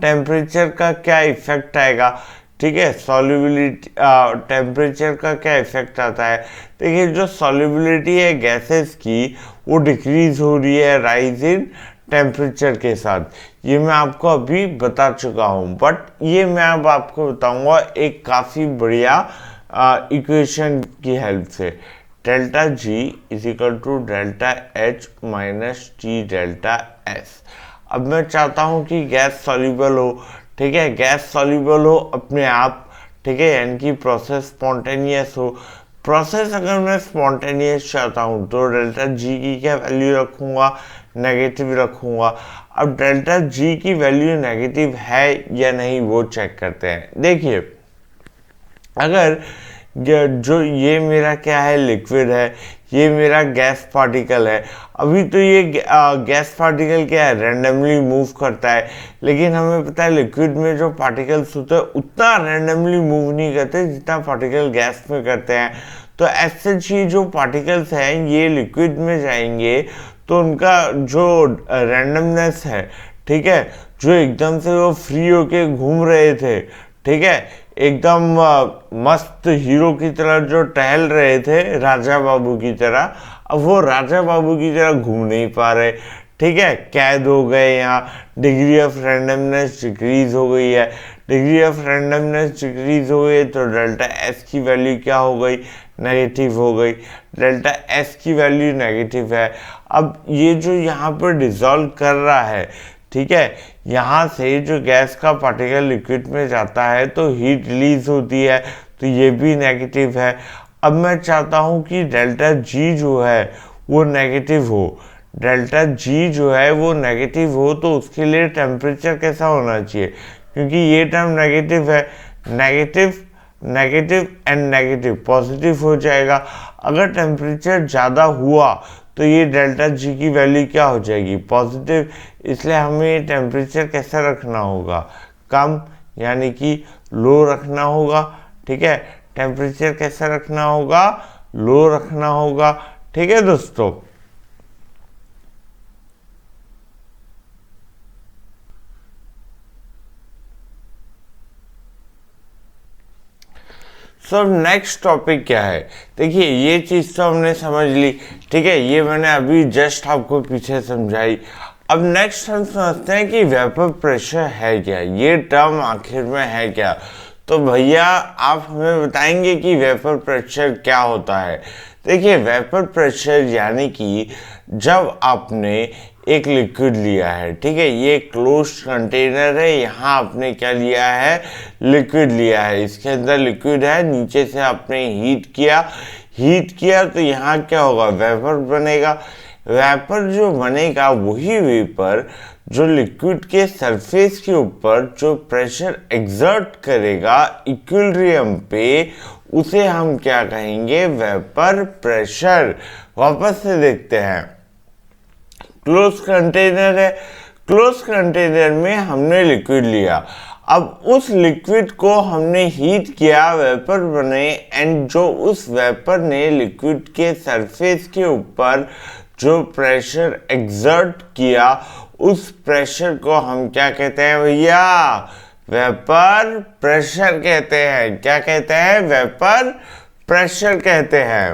[SPEAKER 1] टेम्परेचर का क्या इफेक्ट आएगा। ठीक है, सॉल्युबिलिटी, टेम्परेचर का क्या इफेक्ट आता है। देखिए जो सॉल्युबिलिटी है गैसेस की वो डिक्रीज हो रही है राइज इन टेम्परेचर के साथ, ये मैं आपको अभी बता चुका हूँ। बट ये मैं अब आपको बताऊंगा एक काफ़ी बढ़िया इक्वेशन की हेल्प से। Delta G is equal to delta H minus T delta S. अब मैं चाहता हूँ कि गैस सॉल्यूबल हो। ठीक है, गैस सॉल्यूबल हो अपने आप। ठीक है, यानी कि प्रोसेस स्पॉन्टेनियस हो। प्रोसेस अगर मैं स्पॉन्टेनियस चाहता हूँ तो डेल्टा जी की क्या वैल्यू रखूँगा, नेगेटिव रखूँगा। अब डेल्टा जी की वैल्यू नेगेटिव है या नहीं वो चेक करते हैं। देखिए अगर जो ये मेरा क्या है, लिक्विड है, ये मेरा गैस पार्टिकल है। अभी तो ये गैस पार्टिकल क्या है, रैंडमली मूव करता है, लेकिन हमें पता है लिक्विड में जो पार्टिकल्स होते हैं उतना रैंडमली मूव नहीं करते जितना पार्टिकल गैस में करते हैं। तो ऐसे ही जो पार्टिकल्स हैं ये लिक्विड में जाएंगे तो उनका जो रैंडमनेस है, ठीक है, जो एकदम से वो फ्री होके घूम रहे थे, ठीक है, एकदम मस्त हीरो की तरह जो टहल रहे थे राजा बाबू की तरह, अब वो राजा बाबू की तरह घूम नहीं पा रहे। ठीक है, कैद हो गए, यहाँ डिग्री ऑफ रैंडमनेस डिक्रीज हो गई है। डिग्री ऑफ रैंडमनेस डिक्रीज हो गई तो डेल्टा एस की वैल्यू क्या हो गई, नेगेटिव हो गई। डेल्टा एस की वैल्यू नेगेटिव है। अब ये जो यहाँ पर डिसॉल्व कर रहा है, ठीक है, यहाँ से जो गैस का पार्टिकल लिक्विड में जाता है तो हीट रिलीज होती है, तो ये भी नेगेटिव है। अब मैं चाहता हूँ कि डेल्टा जी जो है वो नेगेटिव हो, डेल्टा जी जो है वो नेगेटिव हो, तो उसके लिए टेम्परेचर कैसा होना चाहिए, क्योंकि ये टर्म नेगेटिव है, negative negative and negative positive हो जाएगा। अगर टेम्परेचर ज़्यादा हुआ तो ये डेल्टा जी की वैल्यू क्या हो जाएगी, पॉजिटिव। इसलिए हमें ये टेम्परेचर कैसा रखना होगा, कम, यानी कि लो रखना होगा। ठीक है, टेम्परेचर कैसा रखना होगा, लो रखना होगा। ठीक है दोस्तों, सो नेक्स्ट टॉपिक क्या है। देखिए ये चीज़ तो हमने समझ ली, ठीक है, ये मैंने अभी जस्ट आपको पीछे समझाई। अब नेक्स्ट हम समझते हैं कि वेपर प्रेशर है क्या, ये टर्म आखिर में है क्या। तो भैया आप हमें बताएंगे कि वेपर प्रेशर क्या होता है। देखिए वेपर प्रेशर यानी कि जब आपने एक लिक्विड लिया है, ठीक है, ये क्लोज्ड कंटेनर है, यहाँ आपने क्या लिया है, लिक्विड लिया है, इसके अंदर लिक्विड है, नीचे से आपने हीट किया तो यहाँ क्या होगा, वेपर बनेगा। वेपर जो बनेगा वही वेपर जो लिक्विड के सरफेस के ऊपर जो प्रेशर एक्सर्ट करेगा इक्विलिब्रियम पे, उसे हम क्या कहेंगे, वेपर प्रेशर। वापस से देखते हैं, क्लोज कंटेनर है, क्लोज कंटेनर में हमने लिक्विड लिया, अब उस लिक्विड को हमने हीट किया, वेपर बने, एंड जो उस वेपर ने लिक्विड के सरफेस के ऊपर जो प्रेशर एक्सर्ट किया, उस प्रेशर को हम क्या कहते हैं भैया, वेपर प्रेशर कहते हैं। क्या कहते हैं, वेपर प्रेशर कहते हैं।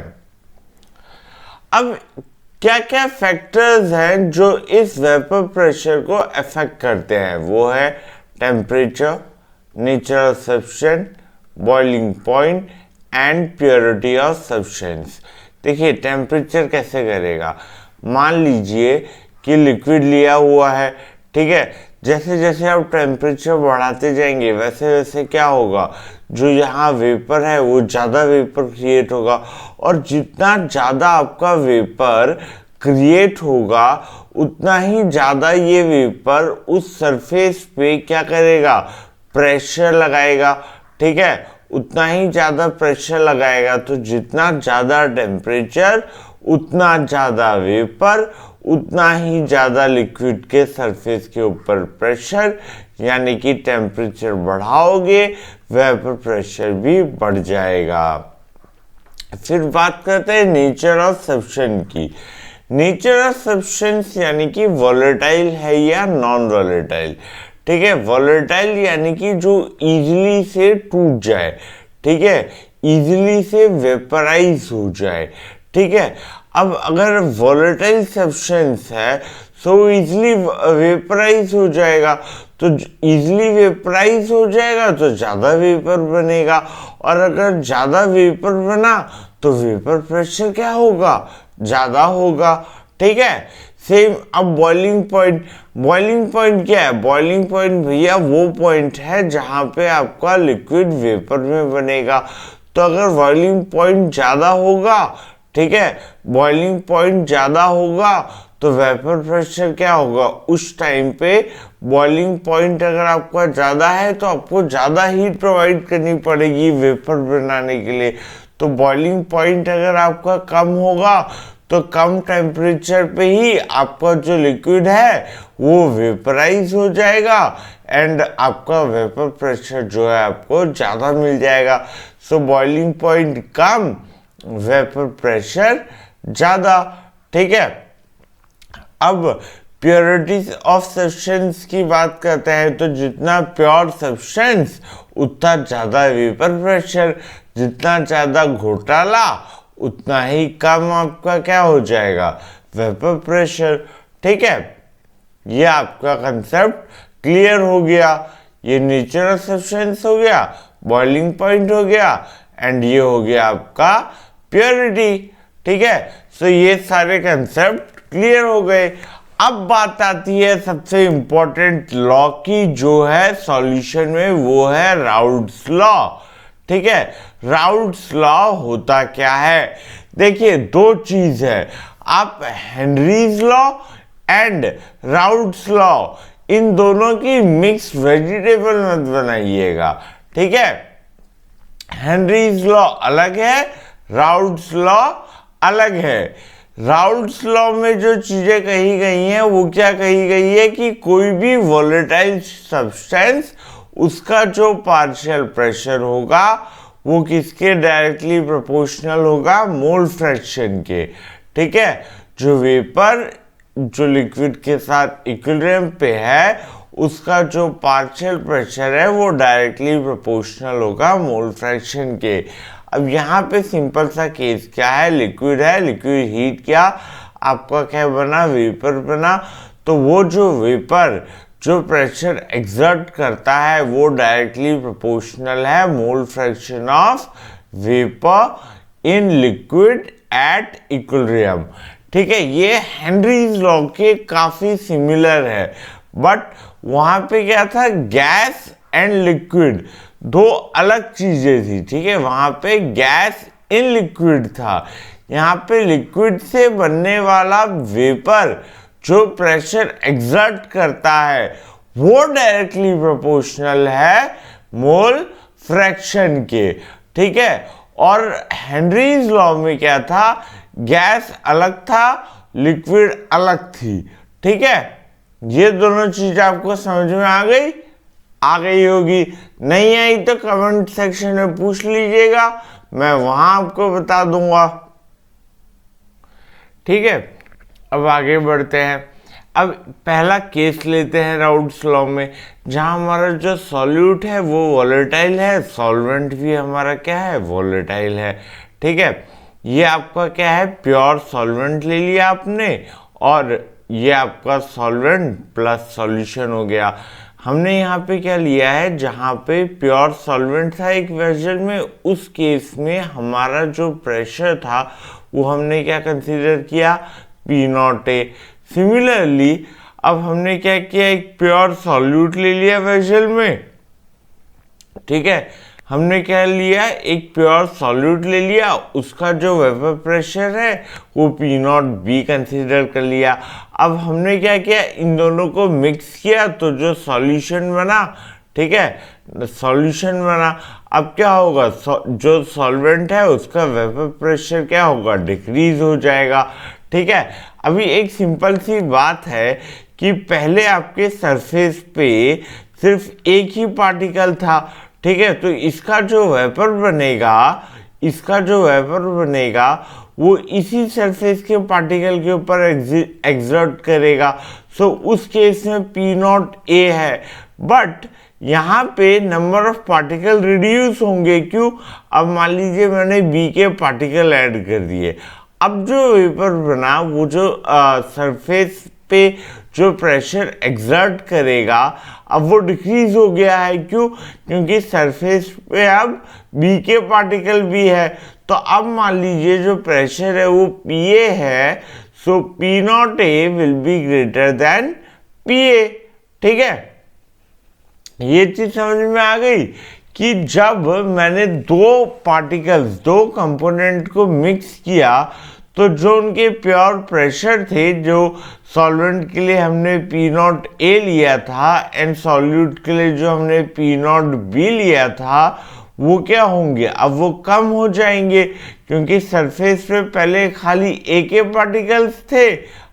[SPEAKER 1] अब क्या क्या फैक्टर्स हैं जो इस वेपर प्रेशर को अफेक्ट करते हैं, वो है temperature, nature of substance, boiling point and purity of substance. देखिए टेम्परेचर कैसे करेगा, मान लीजिए कि लिक्विड लिया हुआ है, ठीक है, जैसे जैसे आप टेम्परेचर बढ़ाते जाएंगे वैसे वैसे क्या होगा, जो यहाँ वेपर है वो ज़्यादा वेपर क्रिएट होगा, और जितना ज़्यादा आपका वेपर क्रिएट होगा उतना ही ज़्यादा ये वेपर उस सरफेस पे क्या करेगा, प्रेशर लगाएगा। ठीक है, उतना ही ज़्यादा प्रेशर लगाएगा, तो जितना ज़्यादा टेम्परेचर उतना ज़्यादा वेपर, उतना ही ज़्यादा लिक्विड के सरफेस के ऊपर प्रेशर, यानी कि टेम्परेचर बढ़ाओगे वेपर प्रेशर भी बढ़ जाएगा। फिर बात करते हैं नेचर ऑफ सब्सटेंस की। नेचर ऑफ सब्सटेंस यानी कि वॉलेटाइल है या नॉन वॉलेटाइल। ठीक है, वॉलेटाइल यानी कि जो इजीली से टूट जाए, ठीक है, इजीली से वेपराइज हो जाए। ठीक है, अब अगर वॉलेटाइल सब्सटेंस है तो इजीली वेपराइज हो जाएगा, तो इजीली वेपराइज हो जाएगा तो ज़्यादा वेपर बनेगा, और अगर ज़्यादा वेपर बना तो वेपर प्रेशर क्या होगा, ज़्यादा होगा। ठीक है, सेम अब बॉइलिंग पॉइंट। बॉइलिंग पॉइंट क्या है, बॉइलिंग पॉइंट भैया वो पॉइंट है जहाँ पे आपका लिक्विड वेपर में बनेगा। तो अगर बॉइलिंग पॉइंट ज़्यादा होगा, ठीक है, बॉइलिंग पॉइंट ज़्यादा होगा तो वेपर प्रेशर क्या होगा, उस टाइम पे बॉइलिंग पॉइंट अगर आपका ज़्यादा है तो आपको ज़्यादा हीट प्रोवाइड करनी पड़ेगी वेपर बनाने के लिए। तो बॉइलिंग पॉइंट अगर आपका कम होगा तो कम टेम्परेचर पे ही आपका जो लिक्विड है वो वेपराइज हो जाएगा, एंड आपका वेपर प्रेशर जो है आपको ज़्यादा मिल जाएगा। सो बॉइलिंग पॉइंट कम, वेपर प्रेशर ज़्यादा। ठीक है, अब प्योरिटी ऑफ सब्सटेंस की बात करते हैं, तो जितना प्योर सब्सटेंस उतना ज़्यादा वेपर प्रेशर, जितना ज़्यादा घोटाला उतना ही कम आपका क्या हो जाएगा, वेपर प्रेशर। ठीक है, ये आपका कंसेप्ट क्लियर हो गया। ये नेचर ऑफ सब्सटेंस हो गया, बॉइलिंग पॉइंट हो गया, एंड ये हो गया आपका प्योरिटी। ठीक है, सो ये सारे कंसेप्ट क्लियर हो गए। अब बात आती है सबसे इंपॉर्टेंट लॉ की, जो है सॉल्यूशन में, वो है राउल्ट्स लॉ। ठीक है, राउल्ट्स लॉ होता क्या है, देखिए दो चीज है। आप Henry's law and routes law in दोनों की मिक्स वेजिटेबल मत बनाइएगा, ठीक है। हेनरीज लॉ अलग है, राउट्स लॉ अलग है। राउट्स लॉ में जो चीजें कही गई हैं वो क्या कही गई है कि कोई भी वोलेटाइल सब्सटेंस, उसका जो पार्शियल प्रेशर होगा वो किसके डायरेक्टली प्रोपोर्शनल होगा, मोल फ्रैक्शन के, ठीक है। जो वेपर जो लिक्विड के साथ इक्विलिब्रियम पे है उसका जो पार्शियल प्रेशर है वो डायरेक्टली प्रोपोर्शनल होगा मोल फ्रैक्शन के। अब यहाँ पे सिंपल सा केस क्या है, लिक्विड है, लिक्विड हीट किया, आपका क्या बना, वेपर बना। तो वो जो वेपर जो प्रेशर एक्सर्ट करता है वो डायरेक्टली प्रोपोर्शनल है mole fraction of vapour in liquid at equilibrium, ठीक है। ये हेनरीज लॉ के काफी सिमिलर है, बट वहां पे क्या था, गैस एंड लिक्विड दो अलग चीजें थी, ठीक है। वहां पे गैस इन लिक्विड था, यहाँ पे लिक्विड से बनने वाला वेपर जो प्रेशर एक्सर्ट करता है वो डायरेक्टली प्रोपोर्शनल है मोल फ्रैक्शन के, ठीक है। और हेनरीज लॉ में क्या था, गैस अलग था, लिक्विड अलग थी, ठीक है। ये दोनों चीज आपको समझ में आ गई होगी। नहीं आई तो कमेंट सेक्शन में पूछ लीजिएगा, मैं वहां आपको बता दूंगा, ठीक है। अब आगे बढ़ते हैं। अब पहला केस लेते हैं राउट्स लॉ में, जहां हमारा जो सॉल्यूट है वो वोलेटाइल है, सॉल्वेंट भी हमारा क्या है, वोलेटाइल है, ठीक है। ये आपका क्या है, प्योर सॉल्वेंट ले लिया आपने, और ये आपका सॉल्वेंट प्लस सॉल्यूशन हो गया। हमने यहाँ पे क्या लिया है, जहाँ पे प्योर सॉल्वेंट था एक वेसल में, उस केस में हमारा जो प्रेशर था वो हमने क्या कंसीडर किया, P0A। सिमिलरली अब हमने क्या किया, एक प्योर सॉल्यूट ले लिया वेसल में, ठीक है। हमने क्या लिया, एक प्योर सॉल्यूट ले लिया, उसका जो वेपर प्रेशर है वो P0B कंसीडर कर लिया। अब हमने क्या किया, इन दोनों को मिक्स किया तो जो सॉल्यूशन बना, ठीक है, सॉल्यूशन बना। अब क्या होगा, जो सॉल्वेंट है उसका वेपर प्रेशर क्या होगा, डिक्रीज हो जाएगा, ठीक है। अभी एक सिंपल सी बात है कि पहले आपके सरफेस पे सिर्फ एक ही पार्टिकल था, ठीक है। तो इसका जो वेपर बनेगा वो इसी सरफेस के पार्टिकल के ऊपर एक्सर्ट करेगा। सो उस केस में P0A है, बट यहाँ पे नंबर ऑफ पार्टिकल रिड्यूस होंगे, क्यों, अब मान लीजिए मैंने B के पार्टिकल ऐड कर दिए। अब जो वेपर बना वो जो सरफेस पे जो प्रेशर एक्सर्ट करेगा अब वो डिक्रीज हो गया है, क्यों, क्योंकि सरफेस पे अब B के पार्टिकल भी है। तो अब मान लीजिए जो प्रेशर है वो PA है, सो P0A will be greater than PA, ठीक है। ये चीज समझ में आ गई कि जब मैंने दो पार्टिकल्स, दो कंपोनेंट को मिक्स किया तो जो उनके प्योर प्रेशर थे, जो सॉल्वेंट के लिए हमने P0A लिया था एंड सॉल्यूट के लिए जो हमने P0B लिया था, वो क्या होंगे, अब वो कम हो जाएंगे, क्योंकि सरफेस पे पहले खाली A के पार्टिकल्स थे,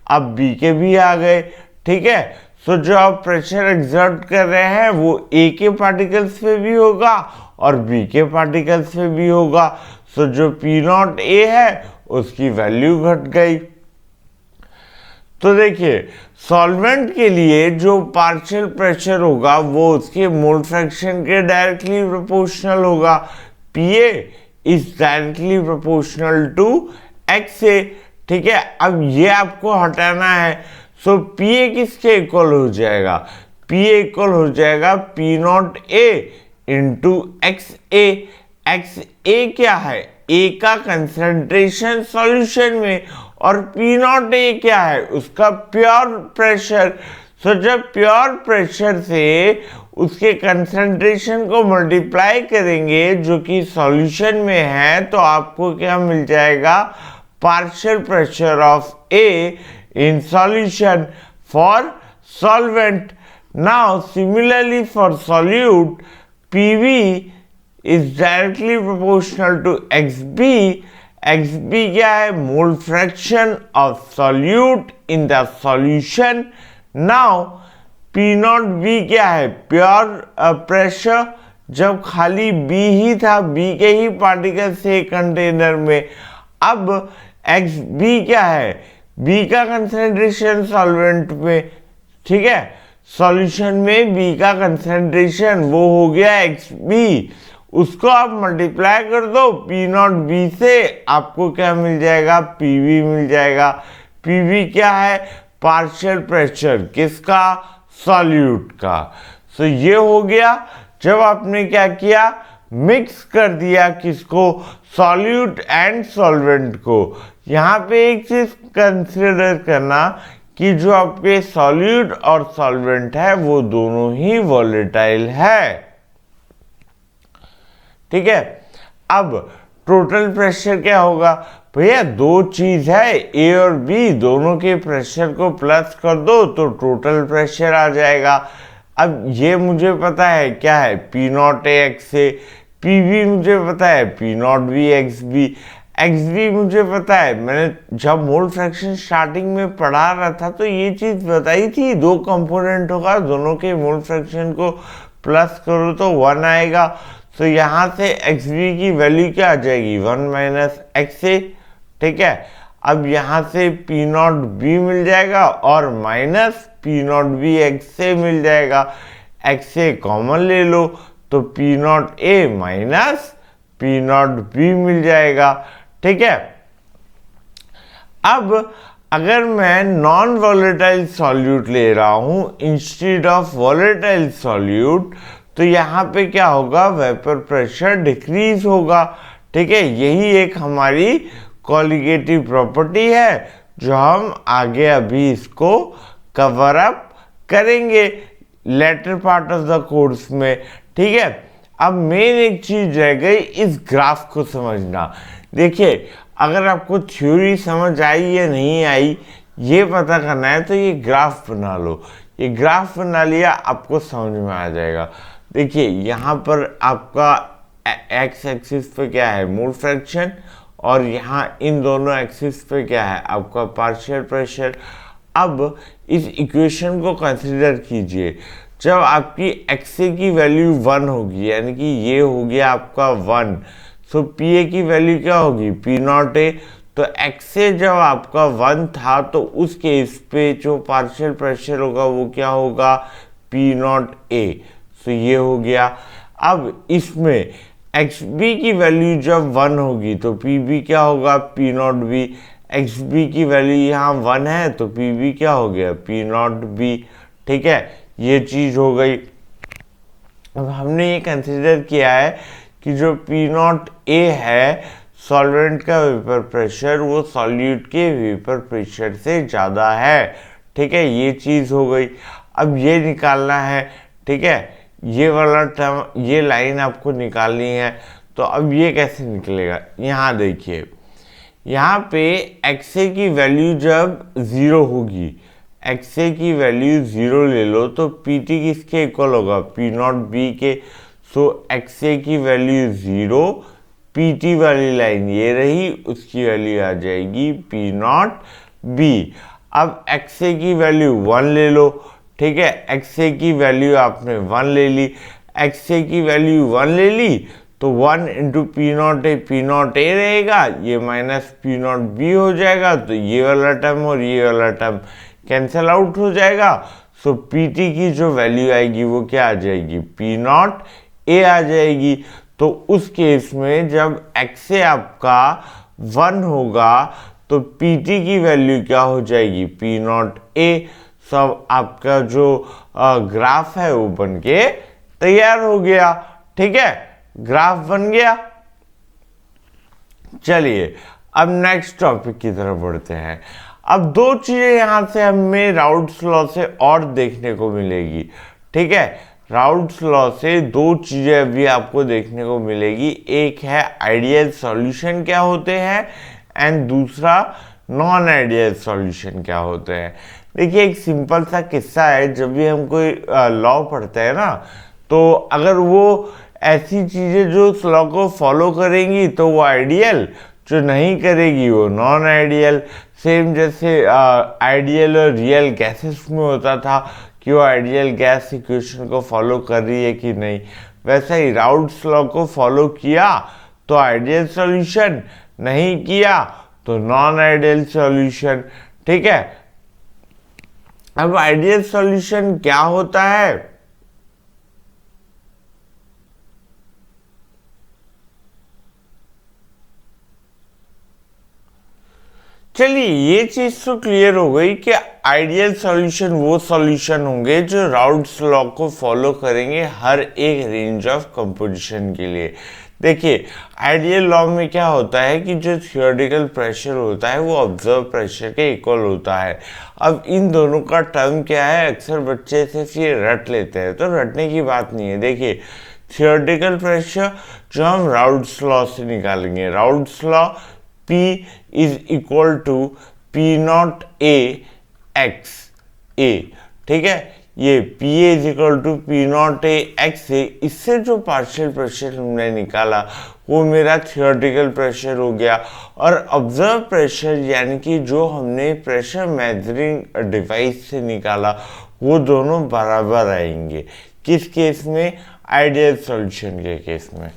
[SPEAKER 1] अब B के भी आ गए, ठीक है। सो जो आप प्रेशर एक्सर्ट कर रहे हैं वो A के पार्टिकल्स पे भी होगा और B के पार्टिकल्स पे भी होगा। सो जो P0A है उसकी वैल्यू घट गई। तो देखिए सॉल्वेंट के लिए जो पार्शियल प्रेशर होगा वो उसके मोल फ्रैक्शन के डायरेक्टली प्रोपोर्शनल होगा। PA is directly proportional to XA, ठीक है। अब ये आपको हटाना है, सो PA किसके इक्वल हो जाएगा, PA इक्वल हो जाएगा P0A इंटू XA। XA क्या है, A का कंसंट्रेशन सॉल्यूशन में, और P0A क्या है, उसका प्योर प्रेशर। सो जब प्योर प्रेशर से उसके कंसंट्रेशन को मल्टीप्लाई करेंगे जो कि सॉल्यूशन में है, तो आपको क्या मिल जाएगा, partial pressure of A in solution for solvent. Now similarly for solute, PV is directly proportional to XB. XB क्या है? Mole fraction of solute in the solution. Now P not B क्या है? Pure pressure. जब खाली B ही था, B के ही particle से container में. अब XB क्या है? B का कंसेंट्रेशन सॉल्वेंट में, ठीक है, सॉल्यूशन में B का कंसेंट्रेशन वो हो गया XB. उसको आप मल्टीप्लाई कर दो P नॉट B से, आपको क्या मिल जाएगा? PV मिल जाएगा. PV क्या है? Partial pressure. किसका? सॉल्यूट का. सो ये हो गया. जब आपने क्या किया? मिक्स कर दिया किसको? सॉल्यूट एंड सॉल्वेंट को. यहाँ पे एक चीज कंसिडर करना कि जो आपके सॉल्यूट और सॉल्वेंट है वो दोनों ही वॉलेटाइल है, ठीक है. अब टोटल प्रेशर क्या होगा? भैया दो चीज है, ए और बी, दोनों के प्रेशर को प्लस कर दो तो टोटल प्रेशर आ जाएगा. अब ये मुझे पता है क्या है? P not A X A. P B मुझे पता है P not B X B. X B मुझे पता है, मैंने जब मोल फ्रैक्शन स्टार्टिंग में पढ़ा रहा था तो ये चीज बताई थी. दो कंपोनेंट होगा, दोनों के मोल फ्रैक्शन को प्लस करो तो 1 आएगा. तो यहाँ से एक्स बी की वैल्यू क्या आ जाएगी? 1 माइनस एक्स ए, ठीक है. अब यहाँ से पी नॉट बी मिल जाएगा और minus P not B X से मिल जाएगा. एक्स से कॉमन ले लो तो P not A minus P not B मिल जाएगा, ठीक है. अब अगर मैं नॉन वॉलेटाइल सॉल्यूट ले रहा हूं इंस्टेड ऑफ वॉलेटाइल सॉल्यूट, तो यहाँ पे क्या होगा? वेपर प्रेशर डिक्रीज होगा, ठीक है. यही एक हमारी कॉलिगेटिव प्रॉपर्टी है जो हम आगे अभी इसको कवर अप करेंगे later part of the course में, ठीक है. अब मेन एक चीज रह गई इस ग्राफ को समझना. देखिए अगर आपको थ्योरी समझ आई या नहीं आई ये पता करना है तो ये ग्राफ बना लो. ये ग्राफ बना लिया, आपको समझ में आ जाएगा. देखिए यहाँ पर आपका एक्स एक्सिस पे क्या है? Mole fraction. और यहाँ इन दोनों एक्सिस पे क्या है? आपका पार्शियल प्रेशर. अब इस इक्वेशन को कंसिडर कीजिए. जब आपकी एक्स ए की वैल्यू 1 होगी, यानी कि ये हो गया आपका 1, सो पी ए की वैल्यू क्या होगी? P not a. तो एक्स ए जब आपका 1 था तो उस केस पे जो पार्शियल प्रेशर होगा वो क्या होगा? P not a. सो ये हो गया. अब इसमें एक्स बी की वैल्यू जब 1 होगी तो पी बी क्या होगा? P not B. X B की वैल्यू यहाँ 1 है तो पी बी क्या हो गया? पी नॉट बी, ठीक है. ये चीज हो गई. अब हमने ये कंसिडर किया है कि जो पी नॉट ए है सॉल्वेंट का वेपर प्रेशर वो सॉल्यूट के वेपर प्रेशर से ज़्यादा है, ठीक है. ये चीज़ हो गई. अब ये निकालना है, ठीक है. ये वाला टर्म, ये लाइन आपको निकालनी है. तो अब ये कैसे निकलेगा? यहाँ देखिए, यहाँ पे एक्स ए की वैल्यू जब 0 होगी, एक्स ए की वैल्यू 0 ले लो तो पी टी किसके इक्वल होगा? पी नॉट बी के. सो एक्स ए की वैल्यू 0, पी टी वाली लाइन ये रही, उसकी वैल्यू आ जाएगी पी नॉट बी. अब एक्स ए की वैल्यू 1 ले लो, ठीक है. एक्स ए की वैल्यू आपने 1 ले ली. एक्स ए की वैल्यू 1 ले ली तो 1 इंटू पी नॉट ए रहेगा, ये माइनस पी नॉट बी हो जाएगा. तो ये वाला टर्म और ये वाला टर्म कैंसल आउट हो जाएगा. सो पी टी की जो वैल्यू आएगी वो क्या आ जाएगी? पी नॉट ए आ जाएगी. तो उस केस में जब एक्स ए आपका 1 होगा तो पी टी की वैल्यू क्या हो जाएगी? P not a. सब आपका जो ग्राफ है वो बन के तैयार हो गया, ठीक है. ग्राफ बन गया. चलिए अब नेक्स्ट टॉपिक की तरफ बढ़ते हैं. अब दो चीजें यहां से हमें राउल्ट्स लॉ से और देखने को मिलेगी, ठीक है. राउल्ट्स लॉ से दो चीजें अभी आपको देखने को मिलेगी. एक है आइडियल सॉल्यूशन क्या होते हैं एंड दूसरा नॉन आइडियल सॉल्यूशन क्या होते हैं। देखिए एक सिंपल सा किस्सा है, जब भी हम कोई लॉ पढ़ते हैं ना, तो अगर वो ऐसी चीज़ें जो उस लॉ को फॉलो करेंगी तो वो आइडियल, जो नहीं करेगी वो नॉन आइडियल। सेम जैसे आइडियल और रियल गैसेस में होता था कि वो आइडियल गैस इक्वेशन को फॉलो कर रही है कि नहीं, वैसा ही राउल्ट्स लॉ को फॉलो किया तो आइडियल सॉल्यूशन, नहीं किया तो नॉन आइडियल सॉल्यूशन। ठीक है, अब आइडियल सॉल्यूशन क्या होता है? चलिए ये चीज तो क्लियर हो गई कि आइडियल सॉल्यूशन वो सॉल्यूशन होंगे जो राउल्ट्स लॉ को फॉलो करेंगे हर एक रेंज ऑफ कंपोजिशन के लिए। देखिए आइडियल लॉ में क्या होता है कि जो थियोरेटिकल प्रेशर होता है वो ऑब्जर्व प्रेशर के इक्वल होता है। अब इन दोनों का टर्म क्या है, अक्सर बच्चे सिर्फ ये रट लेते हैं, तो रटने की बात नहीं है। देखिए थियोरेटिकल प्रेशर जो हम राउल्ट्स लॉ से निकालेंगे, Raoult's law P is equal to P not A x A, ठीक है, ये P is equal to P not A x A, इससे जो पार्शियल प्रेशर हमने निकाला वो मेरा थियोरेटिकल प्रेशर हो गया। और ऑब्जर्व प्रेशर यानी कि जो हमने प्रेशर मेजरिंग डिवाइस से निकाला वो दोनों बराबर आएंगे। किस केस में? आइडियल सॉल्यूशन के केस में।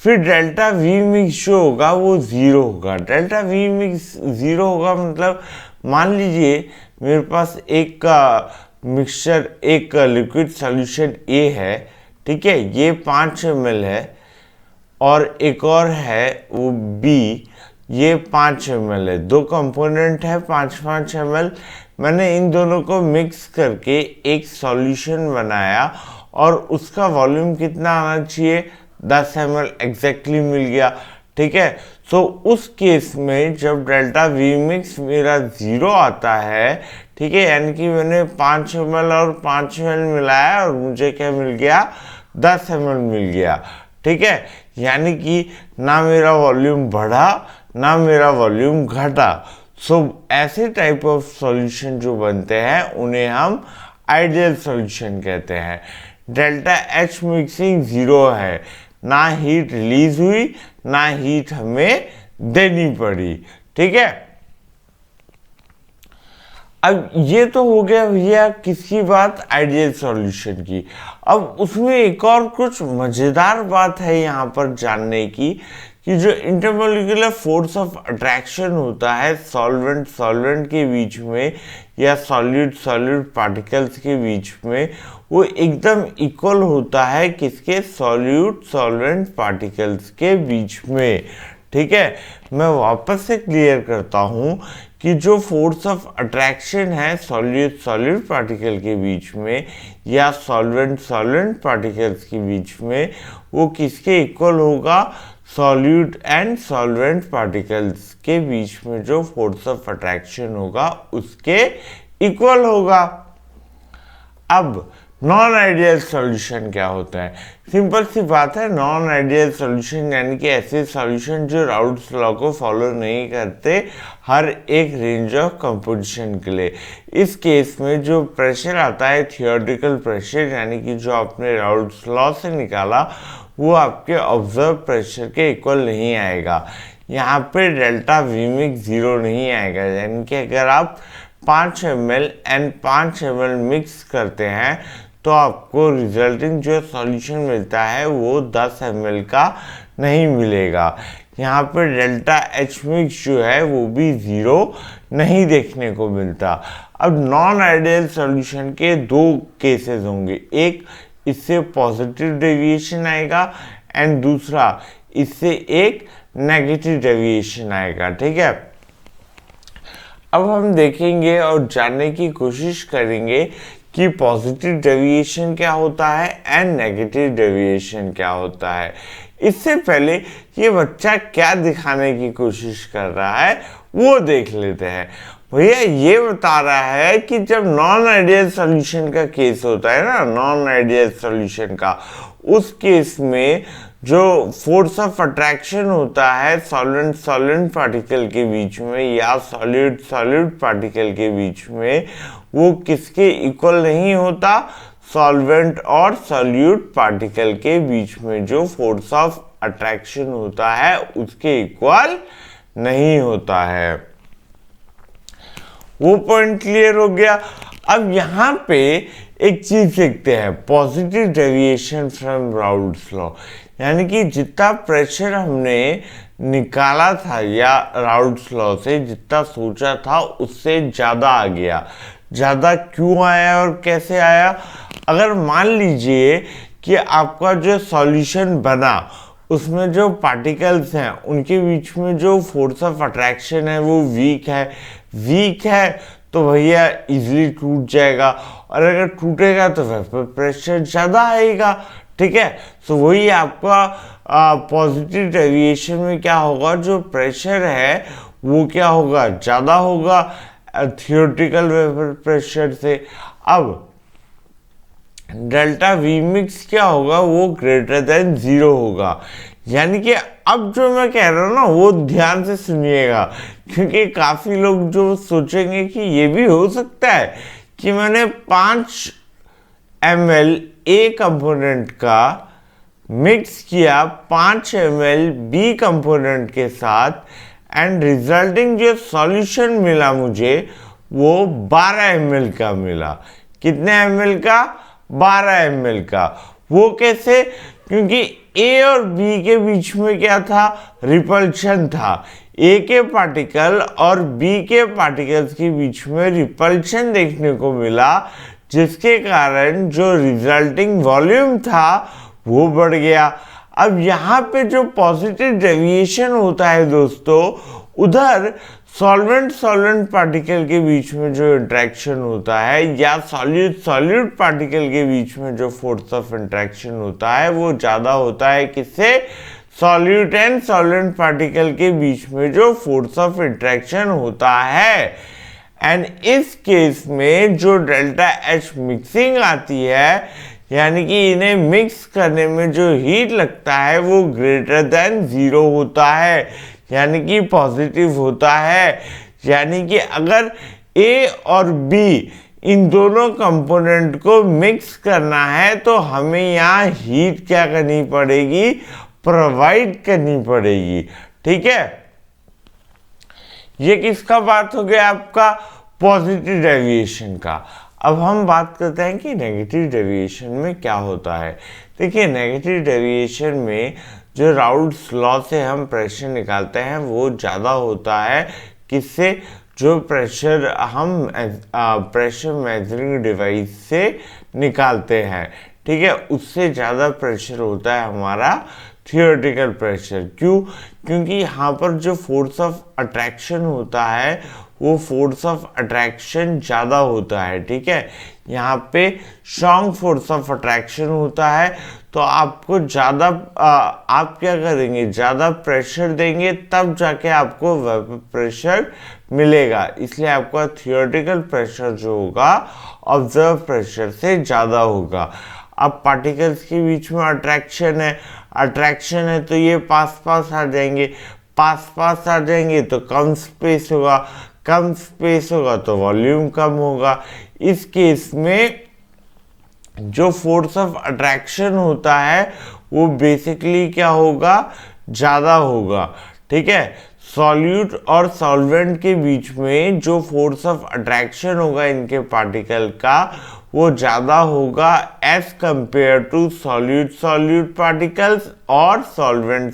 [SPEAKER 1] फिर डेल्टा वी मिक्स जो होगा वो जीरो होगा। डेल्टा वी मिक्स जीरो होगा मतलब मान लीजिए मेरे पास एक मिक्सचर, एक लिक्विड सॉल्यूशन ए है, ठीक है, ये 5 ml है, और एक और है वो बी, ये 5 ml है। दो कंपोनेंट है 5-5 ml। मैंने इन दोनों को मिक्स करके एक सॉल्यूशन बनाया और उसका वॉल्यूम कितना आना चाहिए? 10 ml एग्जैक्टली मिल गया। ठीक है, तो उस केस में जब डेल्टा वी मिक्स मेरा जीरो आता है, ठीक है, यानी कि मैंने 5 ml और 5 ml मिलाया और मुझे क्या मिल गया? 10 ml मिल गया। ठीक है, यानी कि ना मेरा वॉल्यूम बढ़ा ना मेरा वॉल्यूम घटा। सो ऐसे टाइप ऑफ सॉल्यूशन जो बनते हैं उन्हें हम आइडियल सॉल्यूशन कहते हैं। डेल्टा एच मिक्सिंग जीरो है, ना हीट रिलीज हुई ना हीट हमें देनी पड़ी। ठीक है, अब ये तो हो गया भैया किसकी बात? आइडियल सॉल्यूशन की। अब उसमें एक और कुछ मजेदार बात है यहाँ पर जानने की कि जो इंटरमोलिकुलर फोर्स ऑफ अट्रैक्शन होता है सॉल्वेंट सॉल्वेंट के बीच में या सॉलिड सॉलिड पार्टिकल्स के बीच में, वो एकदम इक्वल होता है किसके? सॉल्यूट सॉल्वेंट पार्टिकल्स के बीच में। ठीक है, मैं वापस से क्लियर करता हूँ कि जो फोर्स ऑफ अट्रैक्शन है सॉलिड सॉलिड पार्टिकल के बीच में या सॉल्वेंट सॉल्वेंट पार्टिकल्स के बीच में, वो किसके इक्वल होगा? सॉल्यूट एंड सॉल्वेंट पार्टिकल्स के बीच में जो फोर्स ऑफ अट्रैक्शन होगा उसके इक्वल होगा। अब नॉन आइडियल सॉल्यूशन क्या होता है? सिंपल सी बात है, नॉन आइडियल सॉल्यूशन यानी कि ऐसे सॉल्यूशन जो राउल्ट्स लॉ को फॉलो नहीं करते हर एक रेंज ऑफ कंपोजिशन के लिए। इस केस में जो प्रेशर आता है थियोरेटिकल प्रेशर यानी कि जो आपने राउल्ट्स लॉ से निकाला वो आपके ऑब्जर्व प्रेशर के इक्वल नहीं आएगा। यहाँ पे डेल्टा वी मिक्स जीरो नहीं आएगा, यानी कि अगर आप 5 ml एंड 5 ml मिक्स करते हैं तो आपको रिजल्टिंग जो सॉल्यूशन मिलता है वो 10 ml का नहीं मिलेगा। यहाँ पे डेल्टा एच मिक्स जो है वो भी जीरो नहीं देखने को मिलता। अब नॉन आइडियल सॉल्यूशन के दो केसेस होंगे, एक इससे पॉजिटिव डेविएशन आएगा एंड दूसरा इससे एक नेगेटिव डेविएशन आएगा। ठीक है, अब हम देखेंगे और जानने की कोशिश करेंगे कि पॉजिटिव डेविएशन क्या होता है एंड नेगेटिव डेविएशन क्या होता है। इससे पहले ये बच्चा क्या दिखाने की कोशिश कर रहा है वो देख लेते हैं। भैया ये बता रहा है कि जब नॉन आइडियल सॉल्यूशन का केस होता है ना, नॉन आइडियल सॉल्यूशन का, उस केस में जो फोर्स ऑफ अट्रैक्शन होता है सॉल्वेंट सॉल्वेंट पार्टिकल के बीच में या सॉलिड सॉलिड पार्टिकल के बीच में, वो किसके इक्वल नहीं होता, सॉल्वेंट और सॉल्यूट पार्टिकल के बीच में जो फोर्स ऑफ अट्रैक्शन होता है उसके इक्वल नहीं होता है। वो पॉइंट क्लियर हो गया। अब यहां पे एक चीज देखते हैं, positive deviation from Raoult's law, यानी कि जितना प्रेशर हमने निकाला था या राउल्ट्स लॉ से जितना सोचा था उससे ज्यादा आ गया। ज्यादा क्यों आया और कैसे आया? अगर मान लीजिए कि आपका जो सॉल्यूशन बना उसमें जो पार्टिकल्स हैं उनके बीच में जो फोर्स ऑफ अट्रैक्शन है वो वीक है तो भैया इजीली टूट जाएगा, और अगर टूटेगा तो वेपर प्रेशर ज़्यादा आएगा। ठीक है, तो वही आपका पॉजिटिव डेविएशन में क्या होगा, जो प्रेशर है वो क्या होगा, ज़्यादा होगा थियोरेटिकल वेपर प्रेशर से। अब डेल्टा वी मिक्स क्या होगा, वो ग्रेटर देन 0 होगा। यानी कि अब जो मैं कह रहा हूँ ना वो ध्यान से सुनिएगा, क्योंकि काफी लोग जो सोचेंगे कि ये भी हो सकता है कि मैंने 5 ml ए कंपोनेंट का मिक्स किया 5 ml बी कंपोनेंट के साथ एंड रिजल्टिंग जो सॉल्यूशन मिला मुझे वो 12 ml का मिला। कितने ml का? 12 ml का। वो कैसे? क्योंकि ए और बी के बीच में क्या था, रिपल्शन था। ए के पार्टिकल और बी के पार्टिकल्स के बीच में रिपल्शन देखने को मिला, जिसके कारण जो रिजल्टिंग वॉल्यूम था वो बढ़ गया। अब यहाँ पे जो पॉजिटिव डेविएशन होता है दोस्तों, उधर सॉल्वेंट सॉल्वेंट पार्टिकल के बीच में जो इंट्रैक्शन होता है या सॉल्यूट सॉल्यूट पार्टिकल के बीच में जो फोर्स ऑफ इंट्रैक्शन होता है वो ज़्यादा होता है। किससे? सॉल्यूट एंड सॉल्वेंट पार्टिकल के बीच में जो फोर्स ऑफ इंट्रैक्शन होता है। एंड इस केस में जो डेल्टा एच मिक्सिंग आती है, यानी कि इन्हें मिक्स करने में जो हीट लगता है वो ग्रेटर देन 0 होता है, यानी कि पॉजिटिव होता है। यानी कि अगर ए और बी इन दोनों कंपोनेंट को मिक्स करना है तो हमें यहाँ हीट क्या करनी पड़ेगी, प्रोवाइड करनी पड़ेगी। ठीक है, ये किसका बात हो गया, आपका पॉजिटिव डेविएशन का। अब हम बात करते हैं कि नेगेटिव डेविएशन में क्या होता है। देखिए, नेगेटिव डेविएशन में जो राउल्ट्स लॉ से हम प्रेशर निकालते हैं वो ज़्यादा होता है। किससे? जो प्रेशर हम प्रेशर मेजरिंग डिवाइस से निकालते हैं, ठीक है, उससे ज़्यादा प्रेशर होता है हमारा थियोरेटिकल प्रेशर। क्यों? क्योंकि यहाँ पर जो फोर्स ऑफ अट्रैक्शन होता है वो फोर्स ऑफ अट्रैक्शन ज़्यादा होता है। ठीक है, यहाँ पे स्ट्रॉन्ग फोर्स ऑफ अट्रैक्शन होता है, तो आपको ज़्यादा आप क्या करेंगे, ज़्यादा प्रेशर देंगे तब जाके आपको वेपर प्रेशर मिलेगा। इसलिए आपका थियोरेटिकल प्रेशर जो होगा ऑब्जर्व प्रेशर से ज़्यादा होगा। अब पार्टिकल्स के बीच में अट्रैक्शन है तो ये पास पास आ जाएंगे तो कम स्पेस होगा तो वॉल्यूम कम होगा। इस केस में जो फोर्स ऑफ अट्रैक्शन होता है वो बेसिकली क्या होगा, ज़्यादा होगा। ठीक है, सॉल्यूट और सॉल्वेंट के बीच में जो फोर्स ऑफ अट्रैक्शन होगा इनके पार्टिकल का वो ज़्यादा होगा as compare to solute particles और सॉल्वेंट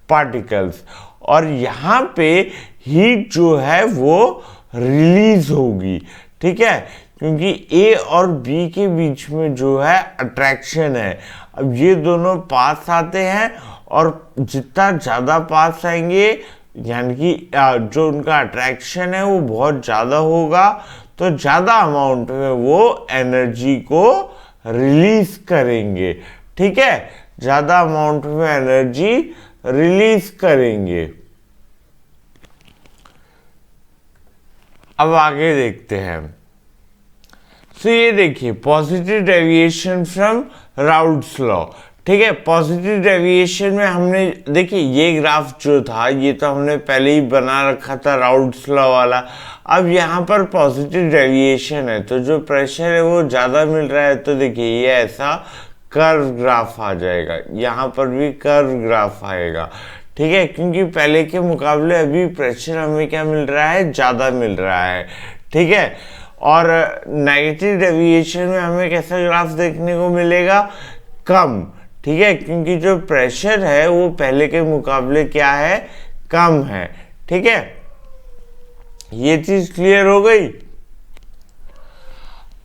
[SPEAKER 1] पार्टिकल्स। और यहाँ पे हीट जो है वो रिलीज होगी। ठीक है, क्योंकि ए और बी के बीच में जो है अट्रैक्शन है। अब ये दोनों पास आते हैं और जितना ज़्यादा पास आएंगे यानी कि जो उनका अट्रैक्शन है वो बहुत ज़्यादा होगा, तो ज़्यादा अमाउंट में वो एनर्जी को रिलीज करेंगे। ठीक है, ज़्यादा अमाउंट में एनर्जी रिलीज करेंगे। अब आगे देखते हैं। तो ये देखिए, positive deviation from Raoult's law. ठीक है। पॉजिटिव डेविएशन में हमने देखिए ये ग्राफ जो था ये तो हमने पहले ही बना रखा था राउल्ट्स लॉ वाला। अब यहाँ पर पॉजिटिव डेविएशन है तो जो प्रेशर है वो ज़्यादा मिल रहा है, तो देखिए ये ऐसा कर्व ग्राफ आ जाएगा, यहाँ पर भी कर्व ग्राफ आएगा, ठीक है, क्योंकि पहले के मुकाबले अभी प्रेशर हमें क्या मिल रहा है, ज़्यादा मिल रहा है, ठीक है। और नेगेटिव डेविएशन में हमें कैसा ग्राफ देखने को मिलेगा, कम, ठीक है, क्योंकि जो प्रेशर है वो पहले के मुकाबले क्या है, कम है, ठीक है। ये चीज क्लियर हो गई।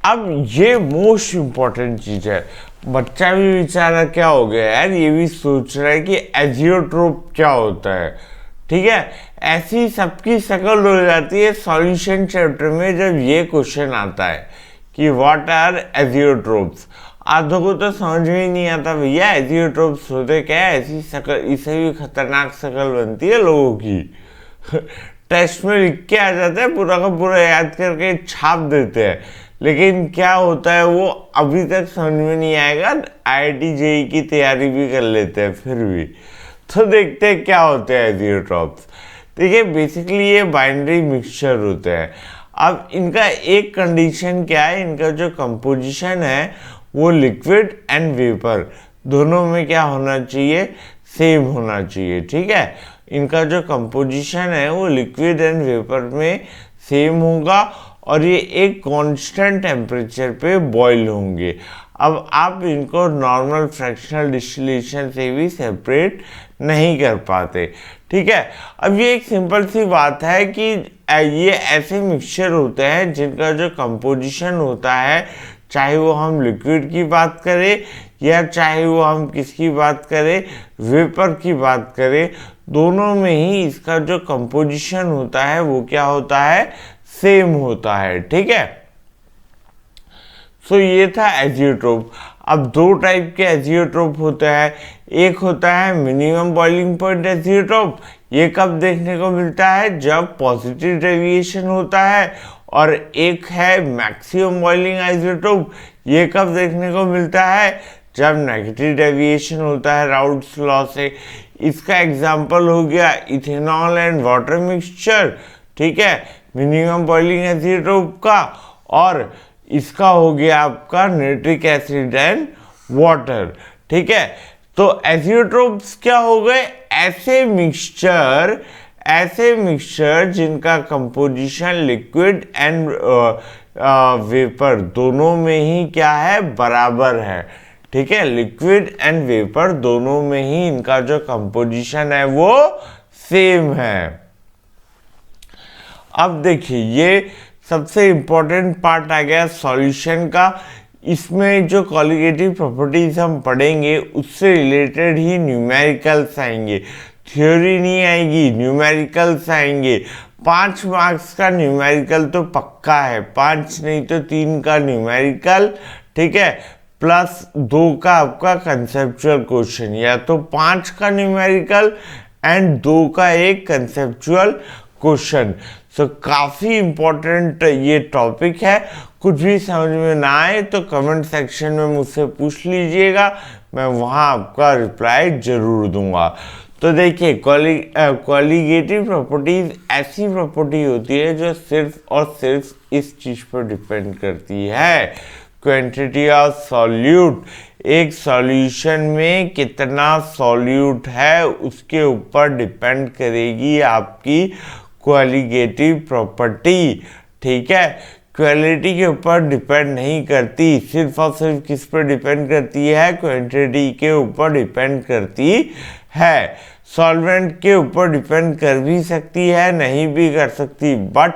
[SPEAKER 1] अब ये मोस्ट इंपॉर्टेंट चीज है, बच्चा भी बेचारा क्या हो गया यार, ये भी सोच रहा है कि एजियोट्रोप क्या होता है, ठीक है। ऐसी सबकी शक्ल हो जाती है सॉल्यूशन चैप्टर में जब ये क्वेश्चन आता है कि व्हाट आर एजियोट्रोप्स। आधों को तो समझ में ही नहीं आता भैया एजियोट्रोप्स होते क्या है, ऐसी शक्ल, इससे भी खतरनाक शक्ल बनती है लोगों की टेस्ट में लिख के आ जाता है, पूरा का पूरा याद करके छाप देते हैं, लेकिन क्या होता है वो अभी तक समझ में नहीं आएगा। IIT JEE की तैयारी भी कर लेते हैं फिर भी। तो देखते हैं क्या होते हैं एजियोट्रोप्स। देखिए बेसिकली ये बाइनरी मिक्सचर होते हैं। अब इनका एक कंडीशन क्या है, इनका जो कंपोजिशन है वो लिक्विड एंड वेपर दोनों में क्या होना चाहिए, सेम होना चाहिए, ठीक है। इनका जो कंपोजिशन है वो लिक्विड एंड वेपर में सेम होगा और ये एक कांस्टेंट टेम्परेचर पे बॉईल होंगे। अब आप इनको नॉर्मल फ्रैक्शनल डिस्टिलेशन से भी सेपरेट नहीं कर पाते, ठीक है। अब ये एक सिंपल सी बात है कि ये ऐसे मिक्सचर होते हैं जिनका जो कंपोजिशन होता है, चाहे वो हम लिक्विड की बात करें या चाहे वो हम किसकी बात करें, वेपर की बात करें, दोनों में ही इसका जो कंपोजिशन होता है वो क्या होता है, सेम होता है, ठीक है। सो ये था एजियोट्रोप। अब दो टाइप के एजियोट्रोप होते हैं, एक होता है मिनिमम बॉइलिंग पॉइंट एजियोट्रोप, ये कब देखने को मिलता है, जब पॉजिटिव डेविएशन होता है, और एक है मैक्सिमम बॉइलिंग एजियोट्रोप, ये कब देखने को मिलता है, जब नेगेटिव डेविएशन होता है राउल्ट्स लॉ से। इसका एग्जांपल हो गया इथेनॉल एंड वाटर मिक्सचर, ठीक है, मिनिमम बॉइलिंग एजियोट्रोप का, और इसका हो गया आपका नाइट्रिक एसिड एंड वाटर, ठीक है। तो एजियोट्रोप्स क्या हो गए, ऐसे मिक्सचर जिनका कंपोजिशन लिक्विड एंड वेपर दोनों में ही क्या है, बराबर है, ठीक है। लिक्विड एंड वेपर दोनों में ही इनका जो कंपोजिशन है वो सेम है। अब देखिए ये सबसे इंपॉर्टेंट पार्ट आ गया सॉल्यूशन का। इसमें जो कॉलिगेटिव प्रॉपर्टीज हम पढ़ेंगे उससे रिलेटेड ही न्यूमेरिकल्स आएंगे, थ्योरी नहीं आएगी, न्यूमेरिकल्स आएंगे। 5 मार्क्स का न्यूमेरिकल तो पक्का है, 5 नहीं तो 3 का न्यूमेरिकल, ठीक है, प्लस 2 का आपका कंसेप्चुअल क्वेश्चन, या तो 5 का न्यूमेरिकल एंड 2 का एक कंसेप्चुअल क्वेश्चन। सो काफ़ी इंपॉर्टेंट ये टॉपिक है। कुछ भी समझ में ना आए तो कमेंट सेक्शन में मुझसे पूछ लीजिएगा, मैं वहाँ आपका रिप्लाई जरूर दूंगा। तो देखिए कॉलिगेटिव प्रॉपर्टीज ऐसी प्रॉपर्टी होती है जो सिर्फ और सिर्फ इस चीज़ पर डिपेंड करती है, क्वांटिटी ऑफ सॉल्यूट। एक सॉल्यूशन में कितना सॉल्यूट है उसके ऊपर डिपेंड करेगी आपकी क्वालिगेटिव प्रॉपर्टी, ठीक है। क्वालिटी के ऊपर डिपेंड नहीं करती, सिर्फ और सिर्फ किस पर डिपेंड करती है, क्वांटिटी के ऊपर डिपेंड करती है। सॉल्वेंट के ऊपर डिपेंड कर भी सकती है, नहीं भी कर सकती, बट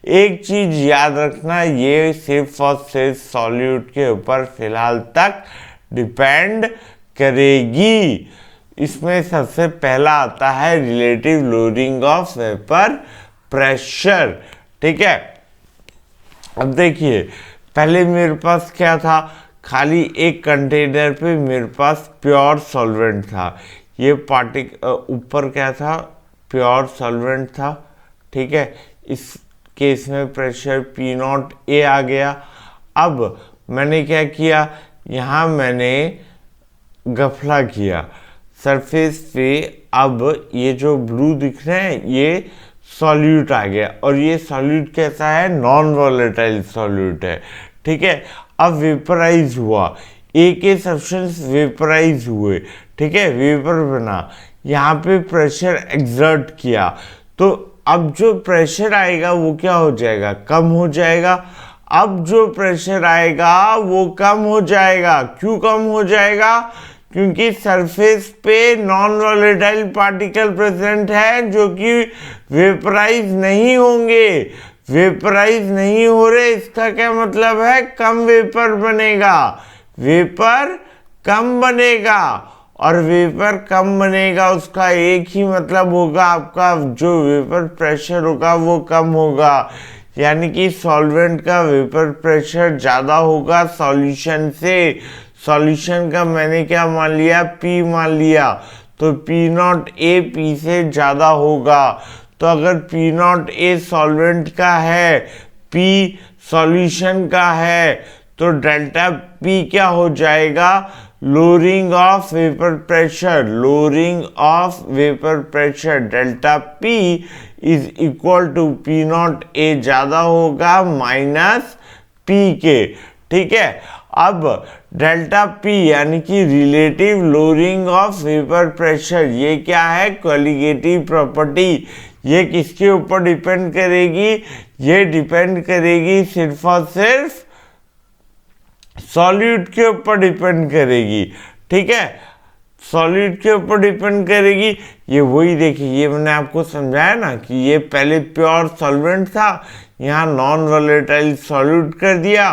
[SPEAKER 1] एक चीज याद रखना, ये सिर्फ और सिर्फ सॉल्यूट के ऊपर फिलहाल तक डिपेंड करेगी। इसमें सबसे पहला आता है relative loading of vapour pressure, ठीक है। अब देखिए पहले मेरे पास क्या था, खाली एक कंटेनर पे मेरे पास प्योर सॉल्वेंट था, ये ऊपर क्या था, प्योर सॉल्वेंट था, ठीक है। इस केस में प्रेशर P0A आ गया। अब मैंने क्या किया, यहाँ मैंने गफला किया सरफेस पे। अब ये जो ब्लू दिख रहे हैं ये सॉल्यूट आ गया, और ये सॉल्यूट कैसा है, नॉन वॉलेटाइल सॉल्यूट है, ठीक है। अब वेपराइज हुआ, एक सब्सटेंस वेपराइज हुए, ठीक है, वेपर बना, यहाँ पे प्रेशर एक्सर्ट किया, तो अब जो प्रेशर आएगा वो क्या हो जाएगा, कम हो जाएगा। अब जो प्रेशर आएगा वो कम हो जाएगा। क्यों कम हो जाएगा, क्योंकि सरफेस पे नॉन वॉलेटाइल पार्टिकल प्रेजेंट है जो कि वेपराइज नहीं होंगे। वेपराइज नहीं हो रहे, इसका क्या मतलब है, कम वेपर बनेगा, वेपर कम बनेगा, और वेपर कम बनेगा उसका एक ही मतलब होगा, आपका जो वेपर प्रेशर होगा वो कम होगा, यानी कि सॉल्वेंट का वेपर प्रेशर ज़्यादा होगा सॉल्यूशन से। सॉल्यूशन का मैंने क्या मान लिया, P मान लिया, तो P नॉट A P से ज़्यादा होगा। तो अगर P नॉट A सॉल्वेंट का है, P सॉल्यूशन का है, तो डेल्टा P क्या हो जाएगा, lowering of vapour pressure, lowering of vapour pressure, delta P is equal to P not A ज़्यादा होगा माइनस P के, ठीक है। अब डेल्टा P यानी कि relative lowering of vapour pressure, ये क्या है, कोलिगेटिव प्रॉपर्टी। ये किसके ऊपर डिपेंड करेगी, ये डिपेंड करेगी सिर्फ और सिर्फ सॉल्यूट के ऊपर डिपेंड करेगी, ठीक है, सॉल्यूट के ऊपर डिपेंड करेगी। ये वही देखिए, ये मैंने आपको समझाया ना कि ये पहले प्योर सॉल्वेंट था, यहाँ नॉन वॉलेटाइल सॉल्यूट कर दिया,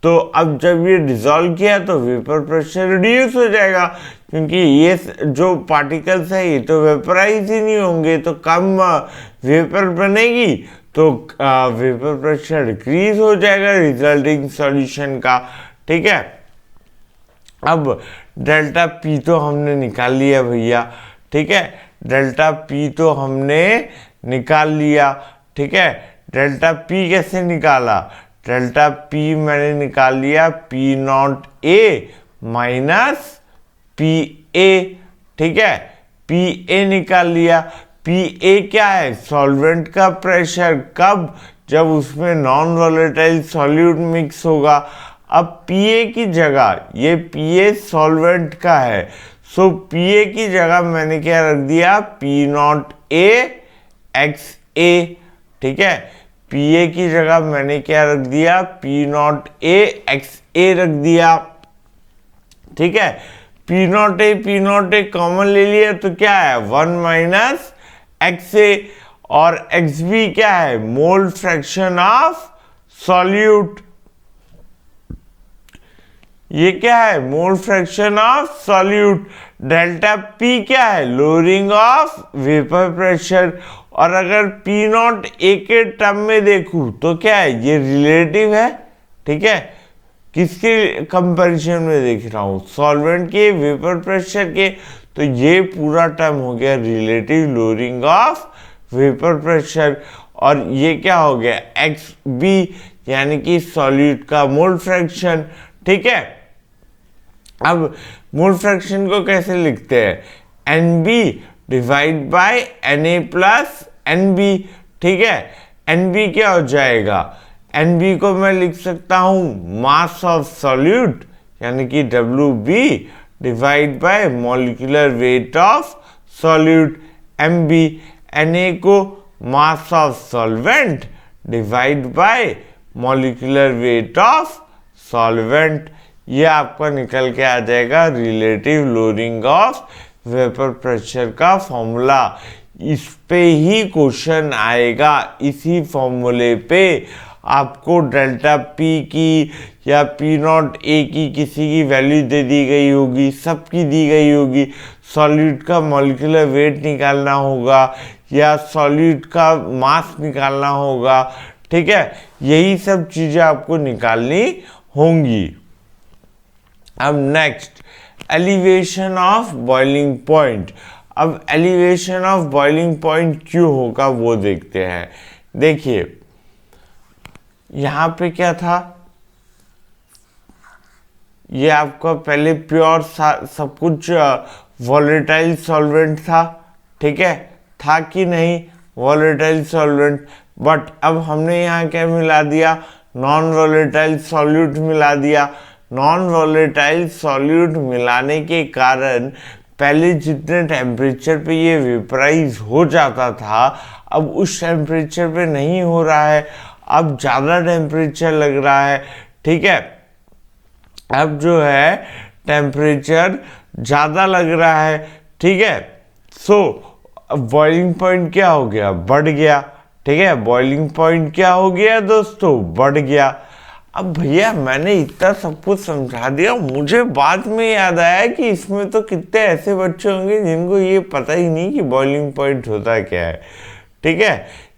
[SPEAKER 1] तो अब जब ये डिसॉल्व किया तो वेपर प्रेशर रिड्यूस हो जाएगा, क्योंकि ये जो पार्टिकल्स है ये तो वेपराइज ही नहीं होंगे, तो कम वेपर बनेगी, तो वेपर प्रेशर डिक्रीज हो जाएगा रिजल्टिंग सॉल्यूशन का, ठीक है। अब डेल्टा P तो हमने निकाल लिया भैया, ठीक है, डेल्टा P तो हमने निकाल लिया, ठीक है। डेल्टा P कैसे निकाला, डेल्टा P मैंने निकाल लिया P not A minus PA, ठीक है, PA निकाल लिया। PA क्या है, सॉल्वेंट का प्रेशर, कब, जब उसमें नॉन वॉलेटाइल सॉल्यूट मिक्स होगा। अब PA की जगह, ये PA सॉल्वेंट का है, सो PA की जगह मैंने क्या रख दिया, P नॉट A XA, ठीक है, PA की जगह मैंने क्या रख दिया, P नॉट A XA रख दिया, ठीक है। P नॉट A कॉमन ले लिया तो क्या है, 1 माइनस XA, और XB क्या है, मोल फ्रैक्शन ऑफ सॉल्यूट, ये क्या है, mole fraction of solute. Delta P क्या है, लोअरिंग ऑफ वेपर प्रेशर, और अगर P नॉट A के टर्म में देखूं तो क्या है, ये रिलेटिव है, ठीक है, किसके कंपैरिजन में देख रहा हूं, सॉल्वेंट के वेपर प्रेशर के, तो ये पूरा टर्म हो गया relative lowering of vapour pressure, और ये क्या हो गया, XB यानी कि सॉल्यूट का मोल फ्रैक्शन, ठीक है। अब मोल फ्रैक्शन को कैसे लिखते हैं, NB divide by Na plus NB, ठीक है। NB क्या हो जाएगा, NB को मैं लिख सकता हूं मास ऑफ सॉल्यूट यानी कि WB divide by molecular weight of solute MB, Na को mass of solvent divide by molecular weight of solvent, ये आपका निकल के आ जाएगा relative lowering of vapour pressure का फॉर्मूला। इस पे ही क्वेश्चन आएगा, इसी फॉर्मूले पे आपको डेल्टा P की या P नॉट A की किसी की वैल्यू दे दी गई होगी, सबकी दी गई होगी, सॉल्यूट का मॉलिक्यूलर वेट निकालना होगा या सॉल्यूट का मास निकालना होगा, ठीक है, यही सब चीज़ें आपको निकालनी होंगी। अब next, elevation of boiling point. अब एलिवेशन ऑफ बॉइलिंग पॉइंट क्यों होगा वो देखते हैं। देखिए यहां पे क्या था, ये आपका पहले प्योर सब कुछ वॉलेटाइल सॉल्वेंट था, ठीक है, था कि नहीं वॉलेटाइल सॉल्वेंट, बट अब हमने यहाँ क्या मिला दिया, नॉन वॉलेटाइल सॉल्यूट मिला दिया। नॉन वॉलेटाइल सॉल्यूट मिलाने के कारण पहले जितने टेम्परेचर पे ये वेपराइज हो जाता था अब उस टेम्परेचर पे नहीं हो रहा है, अब ज़्यादा टेम्परेचर लग रहा है, ठीक है। अब जो है टेम्परेचर ज़्यादा लग रहा है, ठीक है। सो बॉइलिंग पॉइंट क्या हो गया, बढ़ गया, ठीक है। बॉइलिंग पॉइंट क्या हो गया दोस्तों, बढ़ गया। अब भैया मैंने इतना सब कुछ समझा दिया, मुझे बाद में याद आया कि इसमें तो कितने ऐसे बच्चे होंगे जिनको ये पता ही नहीं कि बॉइलिंग पॉइंट होता क्या है, ठीक है।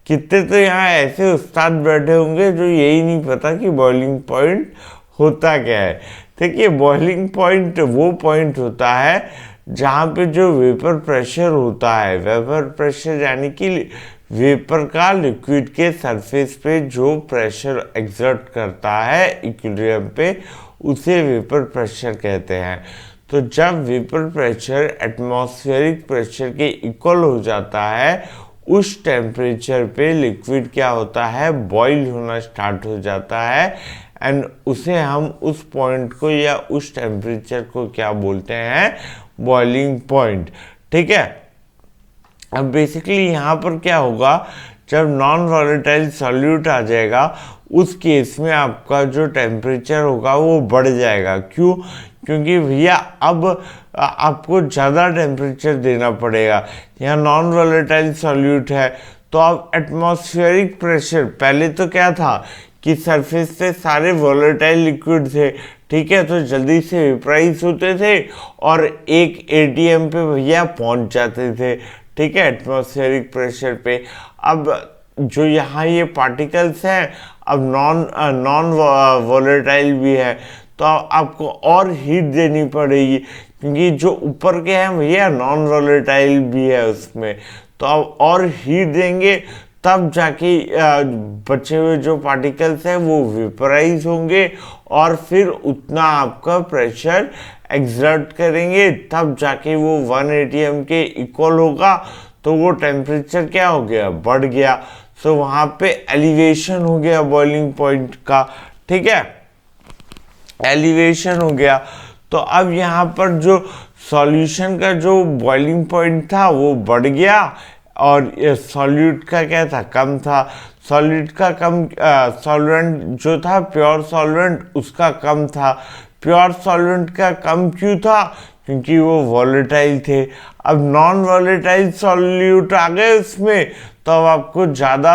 [SPEAKER 1] कितने तो यहाँ ऐसे उस्ताद बैठे होंगे जो यही नहीं पता कि बॉइलिंग पॉइंट होता क्या है। देखिए बॉइलिंग पॉइंट वो पॉइंट होता है जहाँ पे जो वेपर प्रेशर होता है, वेपर प्रेशर यानी कि वेपर का लिक्विड के सरफेस पे जो प्रेशर एक्सर्ट करता है इक्विलिब्रियम पे, उसे वेपर प्रेशर कहते हैं। तो जब वेपर प्रेशर एटमॉस्फेरिक प्रेशर के इक्वल हो जाता है उस टेम्परेचर पे लिक्विड क्या होता है, बॉइल होना स्टार्ट हो जाता है, एंड उसे हम उस पॉइंट को या उस टेम्परेचर को क्या बोलते हैं, बॉइलिंग पॉइंट, ठीक है। अब बेसिकली यहाँ पर क्या होगा, जब नॉन वॉलेटाइल सॉल्यूट आ जाएगा उस केस में आपका जो टेम्परेचर होगा वो बढ़ जाएगा। क्यों, क्योंकि भैया अब आपको ज़्यादा टेम्परेचर देना पड़ेगा। यहाँ नॉन वॉलेटाइल सॉल्यूट है तो अब एटमॉस्फेरिक प्रेशर, पहले तो क्या था कि सरफेस से सारे वॉलेटाइल लिक्विड थे, ठीक है, तो जल्दी से वेपराइज होते थे और एक एटीएम पे भैया पहुंच जाते थे, ठीक है, एटमॉस्फेरिक प्रेशर पे। अब जो यहाँ ये पार्टिकल्स हैं अब नॉन वॉलेटाइल भी है तो आपको और हीट देनी पड़ेगी, क्योंकि जो ऊपर के हैं भैया नॉन वॉलेटाइल भी है उसमें, तो अब और हीट देंगे तब जाके बचे हुए जो पार्टिकल्स हैं वो वेपराइज होंगे और फिर उतना आपका प्रेशर एक्सर्ट करेंगे तब जाके वो 1 atm के इक्वल होगा, तो वो टेम्परेचर क्या हो गया, बढ़ गया। सो वहाँ पे एलिवेशन हो गया बॉइलिंग पॉइंट का, ठीक है, एलिवेशन हो गया। तो अब यहाँ पर जो सॉल्यूशन का जो बॉइलिंग पॉइंट था वो बढ़ गया और सॉल्यूट का क्या था, कम था। सॉल्यूट का कम, सॉल्वेंट जो था प्योर सॉल्वेंट उसका कम था। प्योर सॉल्वेंट का कम क्यों था, क्योंकि वो वॉलेटाइल थे। अब नॉन वॉलेटाइल सॉल्यूट आ गए उसमें तो अब आपको ज़्यादा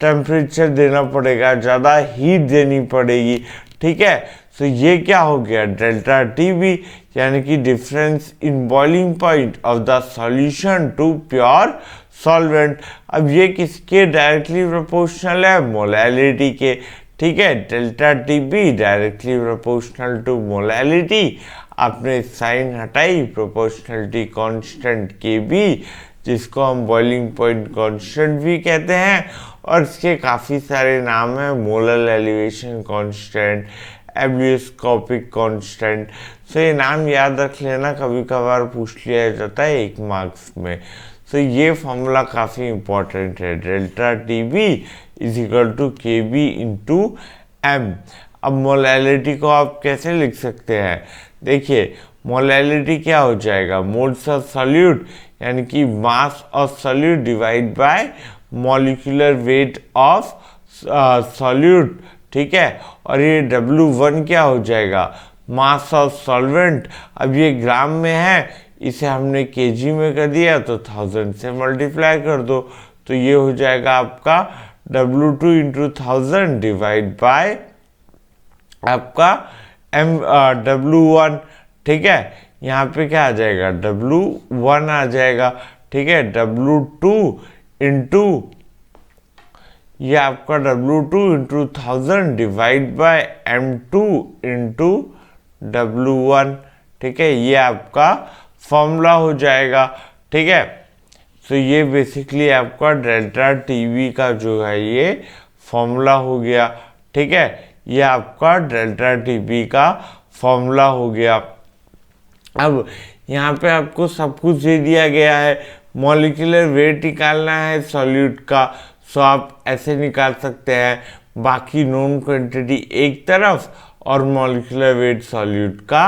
[SPEAKER 1] टेम्परेचर देना पड़ेगा, ज़्यादा हीट देनी पड़ेगी, ठीक है। तो ये क्या हो गया, डेल्टा टीबी, यानी कि difference in boiling point of the solution to pure solvent. अब ये किसके डायरेक्टली प्रोपोर्शनल है, मोलैलिटी के, ठीक है। Delta TB directly proportional to molality, आपने साइन हटाई, प्रोपोर्शनलिटी कांस्टेंट के बी, जिसको हम बॉइलिंग पॉइंट कांस्टेंट भी कहते हैं, और इसके काफ़ी सारे नाम हैं, molar elevation constant, ebullioscopic constant. सो ये नाम याद रख लेना, कभी कभार पूछ लिया जाता है 1 मार्क्स में। सो ये फॉर्मूला काफ़ी इंपॉर्टेंट है, delta T B is equal to K B into M. अब मोलैलिटी को आप कैसे लिख सकते हैं, देखिए मोलैलिटी क्या हो जाएगा, मोल्स ऑफ सॉल्यूट यानी कि मास of solute divide bye molecular weight of solute, ठीक है। और ये W1 क्या हो जाएगा, मास ऑफ सॉल्वेंट। अब ये ग्राम में है, इसे हमने केजी में कर दिया तो 1000 से मल्टीप्लाई कर दो, तो ये हो जाएगा आपका W2 इंटू 1000 डिवाइड बाय आपका W1, ठीक है। यहाँ पे क्या आ जाएगा, W1 आ जाएगा, ठीक है। W2 इंटू ये आपका W2 into 1000 divide by M2 into W1, ठीक है। ये आपका फॉर्मूला हो जाएगा, ठीक है। तो ये बेसिकली आपका डेल्टा टीवी का जो है ये फॉर्मूला हो गया, ठीक है। ये आपका डेल्टा टीवी का फॉर्मूला हो गया। अब यहाँ पे आपको सब कुछ दे दिया गया है, मॉलिक्यूलर वेट निकालना है सॉल्यूट का, सो आप ऐसे निकाल सकते हैं, बाकी नोन क्वांटिटी एक तरफ और मॉलिक्यूलर वेट सॉल्यूट का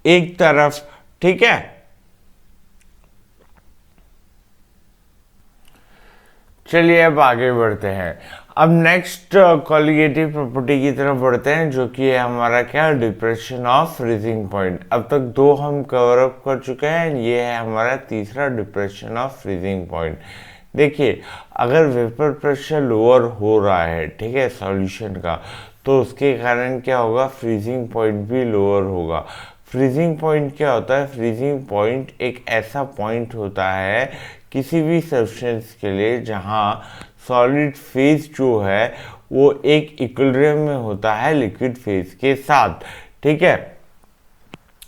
[SPEAKER 1] एक तरफ, ठीक है। चलिए अब आगे बढ़ते हैं। अब नेक्स्ट कॉलिगेटिव प्रॉपर्टी की तरफ बढ़ते हैं, जो कि है हमारा क्या, डिप्रेशन ऑफ फ्रीजिंग पॉइंट। अब तक दो हम कवर अप कर चुके हैं, ये है हमारा तीसरा, डिप्रेशन ऑफ फ्रीजिंग पॉइंट। देखिए, अगर वेपर प्रेशर लोअर हो रहा है, ठीक है, सॉल्यूशन का, तो उसके कारण क्या होगा, फ्रीजिंग पॉइंट भी लोअर होगा। फ्रीजिंग पॉइंट क्या होता है, फ्रीजिंग पॉइंट एक ऐसा पॉइंट होता है किसी भी सब्सटेंस के लिए जहाँ सॉलिड फेज जो है वो एक इक्विलिब्रियम में होता है लिक्विड फेज के साथ, ठीक है।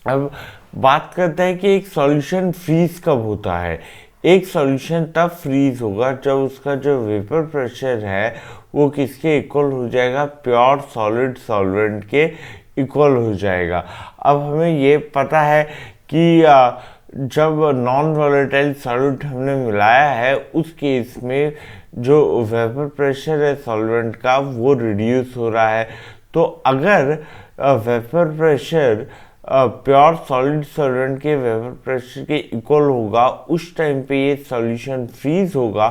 [SPEAKER 1] अब बात करते हैं कि एक सॉल्यूशन फ्रीज कब होता है। एक सॉल्यूशन तब फ्रीज होगा जब उसका जो वेपर प्रेशर है वो किसके इक्वल हो जाएगा, प्योर सॉलिड सॉल्वेंट के इक्वल हो जाएगा। अब हमें ये पता है कि जब नॉन वॉलेटाइल सॉल्यूट हमने मिलाया है उस केस में जो वेपर प्रेशर है सॉल्वेंट का वो रिड्यूस हो रहा है। तो अगर vapour pressure pure solid solvent के वेपर प्रेशर के इक्वल होगा, उस टाइम पे ये सॉल्यूशन फ्रीज होगा,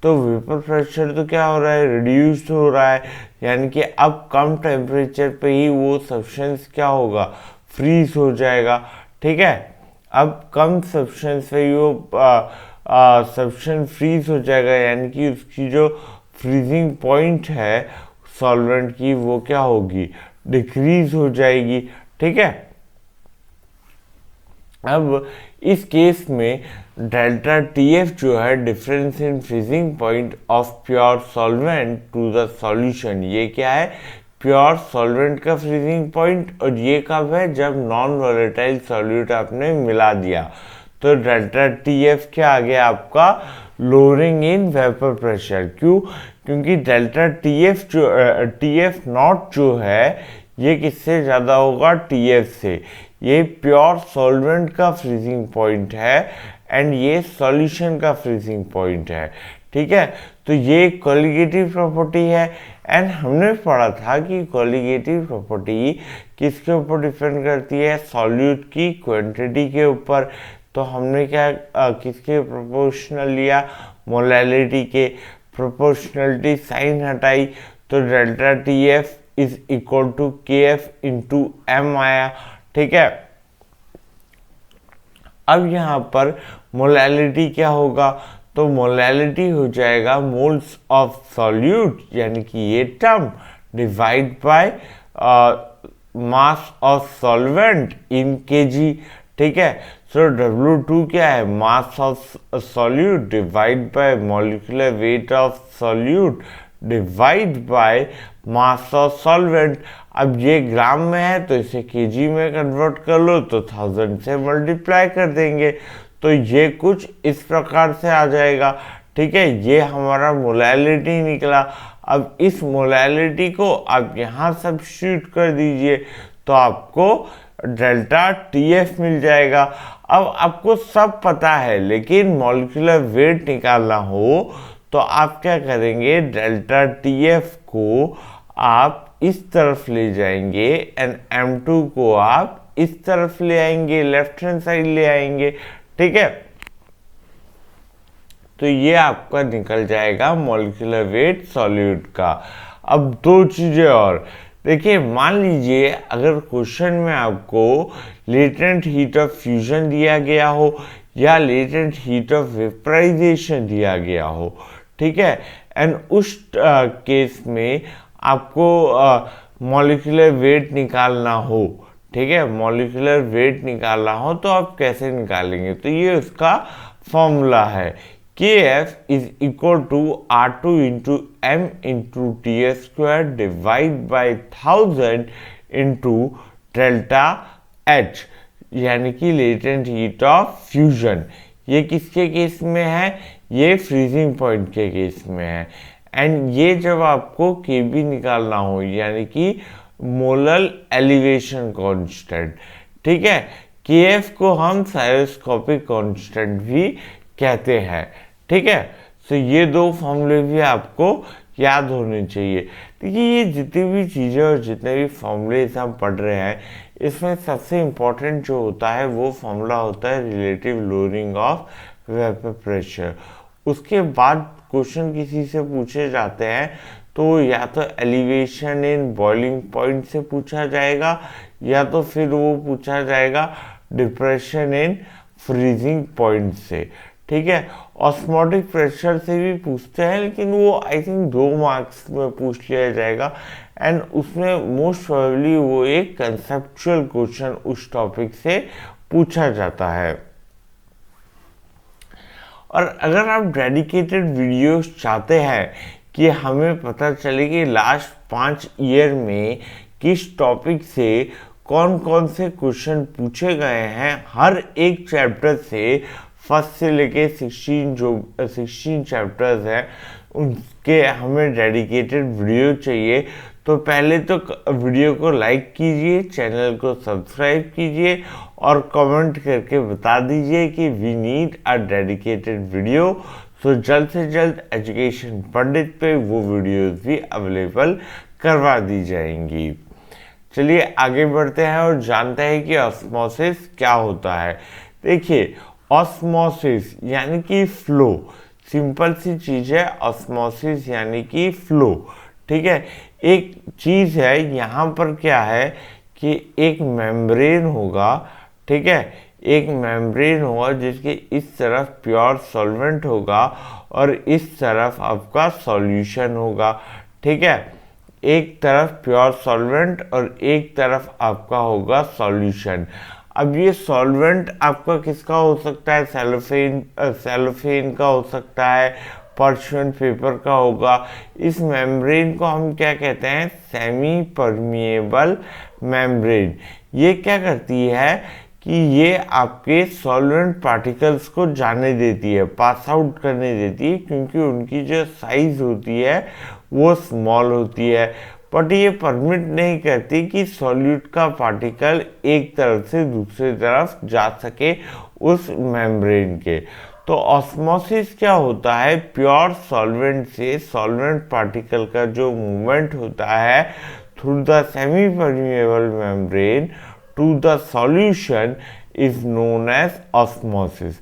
[SPEAKER 1] तो वेपर प्रेशर तो क्या हो रहा है, रिड्यूस्ड हो रहा है, यानी कि अब कम टेम्परेचर पे ही वो सब्सटेंस क्या होगा, फ्रीज हो जाएगा, ठीक है। अब कम सब्सटेंस पे वो सब्सटेंस फ्रीज हो जाएगा, यानी कि उसकी जो फ्रीजिंग पॉइंट है सॉल्वेंट की वो क्या होगी, डिक्रीज हो जाएगी, ठीक है। अब इस केस में डेल्टा TF जो है difference in freezing point of pure solvent to the solution, ये क्या है, प्योर सॉल्वेंट का फ्रीजिंग पॉइंट, और ये कब है, जब नॉन वॉलेटाइल सॉल्यूट आपने मिला दिया। तो डेल्टा TF क्या आ गया आपका, लोअरिंग इन वेपर प्रेशर। क्यों, क्योंकि डेल्टा TF नॉट जो है ये किससे ज़्यादा होगा, TF से। ये प्योर सॉल्वेंट का फ्रीजिंग पॉइंट है एंड ये सॉल्यूशन का फ्रीजिंग पॉइंट है, ठीक है। तो ये कॉलिगेटिव प्रॉपर्टी है एंड हमने पढ़ा था कि कॉलिगेटिव प्रॉपर्टी किसके ऊपर डिपेंड करती है, सॉल्यूट की क्वांटिटी के ऊपर। तो हमने क्या किसके प्रोपोर्शनल लिया, मोलैलिटी के। प्रोपोर्शनलिटी साइन हटाई तो delta TF is equal to KF into M आया, ठीक है। अब यहाँ पर मोलैलिटी क्या होगा, तो मोलैलिटी हो जाएगा मोल्स ऑफ सॉल्यूट, यानी कि ये term, divide by mass of solvent in kg, ठीक है। सो W2 क्या है, मास of solute divide bye molecular weight of solute divide by mass of solvent. अब ये ग्राम में है तो इसे kg में कन्वर्ट कर लो, तो 1000 से मल्टीप्लाई कर देंगे, तो ये कुछ इस प्रकार से आ जाएगा, ठीक है। ये हमारा मोलैलिटी निकला। अब इस मोलैलिटी को आप यहाँ सब्स्टिट्यूट कर दीजिए तो आपको डेल्टा TF मिल जाएगा। अब आपको सब पता है, लेकिन मॉलिक्यूलर वेट निकालना हो तो आप क्या करेंगे, डेल्टा TF को आप इस तरफ ले जाएंगे एंड M2 को आप इस तरफ ले आएंगे, लेफ्ट हैंड साइड ले आएंगे, ठीक है। तो ये आपका निकल जाएगा मॉलिक्यूलर वेट सॉल्यूट का। अब दो चीजें और देखिए, मान लीजिए अगर क्वेश्चन में आपको लेटेंट हीट ऑफ फ्यूजन दिया गया हो या लेटेंट हीट ऑफ वेपराइजेशन दिया गया हो, ठीक है, एंड उस केस में आपको मॉलिक्यूलर वेट निकालना हो, ठीक है, मॉलिक्यूलर वेट निकालना हो तो आप कैसे निकालेंगे, तो ये उसका फॉर्मूला है, KF is equal to R2 into M into TS square divide by 1000 into delta H, यानी कि लेटेंट हीट ऑफ फ्यूजन। ये किसके केस में है, ये फ्रीजिंग पॉइंट के केस में है। एंड ये जब आपको KB निकालना हो, यानी कि मोलर एलिवेशन कांस्टेंट, ठीक है। Kf को हम साइरोस्कोपिक कांस्टेंट भी कहते हैं, ठीक है। तो ये दो फॉर्मूले भी आपको याद होने चाहिए। देखिए ये जितनी भी चीज़ें और जितने भी फॉर्मूले हम पढ़ रहे हैं, इसमें सबसे इम्पोर्टेंट जो होता है वो फॉर्मूला होता है relative lowering of vapour pressure. उसके बाद क्वेश्चन किसी से पूछे जाते हैं तो या तो एलिवेशन इन बॉइलिंग पॉइंट से पूछा जाएगा, या तो फिर वो पूछा जाएगा डिप्रेशन इन फ्रीजिंग पॉइंट से, ठीक है। ऑस्मोटिक प्रेशर से भी पूछते हैं, लेकिन वो आई थिंक 2 मार्क्स में पूछ लिया जाएगा, एंड उसमें मोस्ट प्रोबेबली वो एक कंसेप्चुअल क्वेश्चन उस टॉपिक से पूछा जाता है। और अगर आप डेडिकेटेड वीडियोस चाहते हैं कि हमें पता चले कि लास्ट 5 ईयर में किस टॉपिक से कौन कौन से क्वेश्चन पूछे गए हैं, हर एक चैप्टर से फर्स्ट से लेके 16 चैप्टर्स हैं, उनके हमें डेडिकेटेड वीडियो चाहिए, तो पहले तो वीडियो को लाइक कीजिए, चैनल को सब्सक्राइब कीजिए और कमेंट करके बता दीजिए कि we need a dedicated video. तो जल्द से जल्द एजुकेशन पंडित पे वो वीडियोस भी अवेलेबल करवा दी जाएंगी। चलिए आगे बढ़ते हैं और जानते हैं कि ऑस्मोसिस क्या होता है। देखिए ऑस्मोसिस यानी कि फ्लो, सिंपल सी चीज़ है। ऑस्मोसिस यानी कि फ्लो, ठीक है। एक चीज़ है, यहाँ पर क्या है कि एक मेम्ब्रेन होगा, ठीक है। एक मेम्ब्रेन होगा जिसके इस तरफ प्योर सॉल्वेंट होगा और इस तरफ आपका सॉल्यूशन होगा, ठीक है। एक तरफ प्योर सॉल्वेंट और एक तरफ आपका होगा सॉल्यूशन। अब ये सॉल्वेंट आपका किसका हो सकता है? सेलोफेन का हो सकता है, पर्चमेंट पेपर का होगा। इस मेम्ब्रेन को हम क्या कहते हैं? Semi permeable membrane. ये क्या करती है कि ये आपके सॉल्वेंट पार्टिकल्स को जाने देती है, पास आउट करने देती है, क्योंकि उनकी जो साइज होती है वो स्मॉल होती है। बट ये परमिट नहीं करती कि सॉल्यूट का पार्टिकल एक तरफ से दूसरी तरफ जा सके उस मेम्ब्रेन के। तो ऑस्मोसिस क्या होता है? प्योर सॉल्वेंट से सॉल्वेंट पार्टिकल का जो मूवमेंट होता है through the semi permeable membrane to the solution is known as osmosis,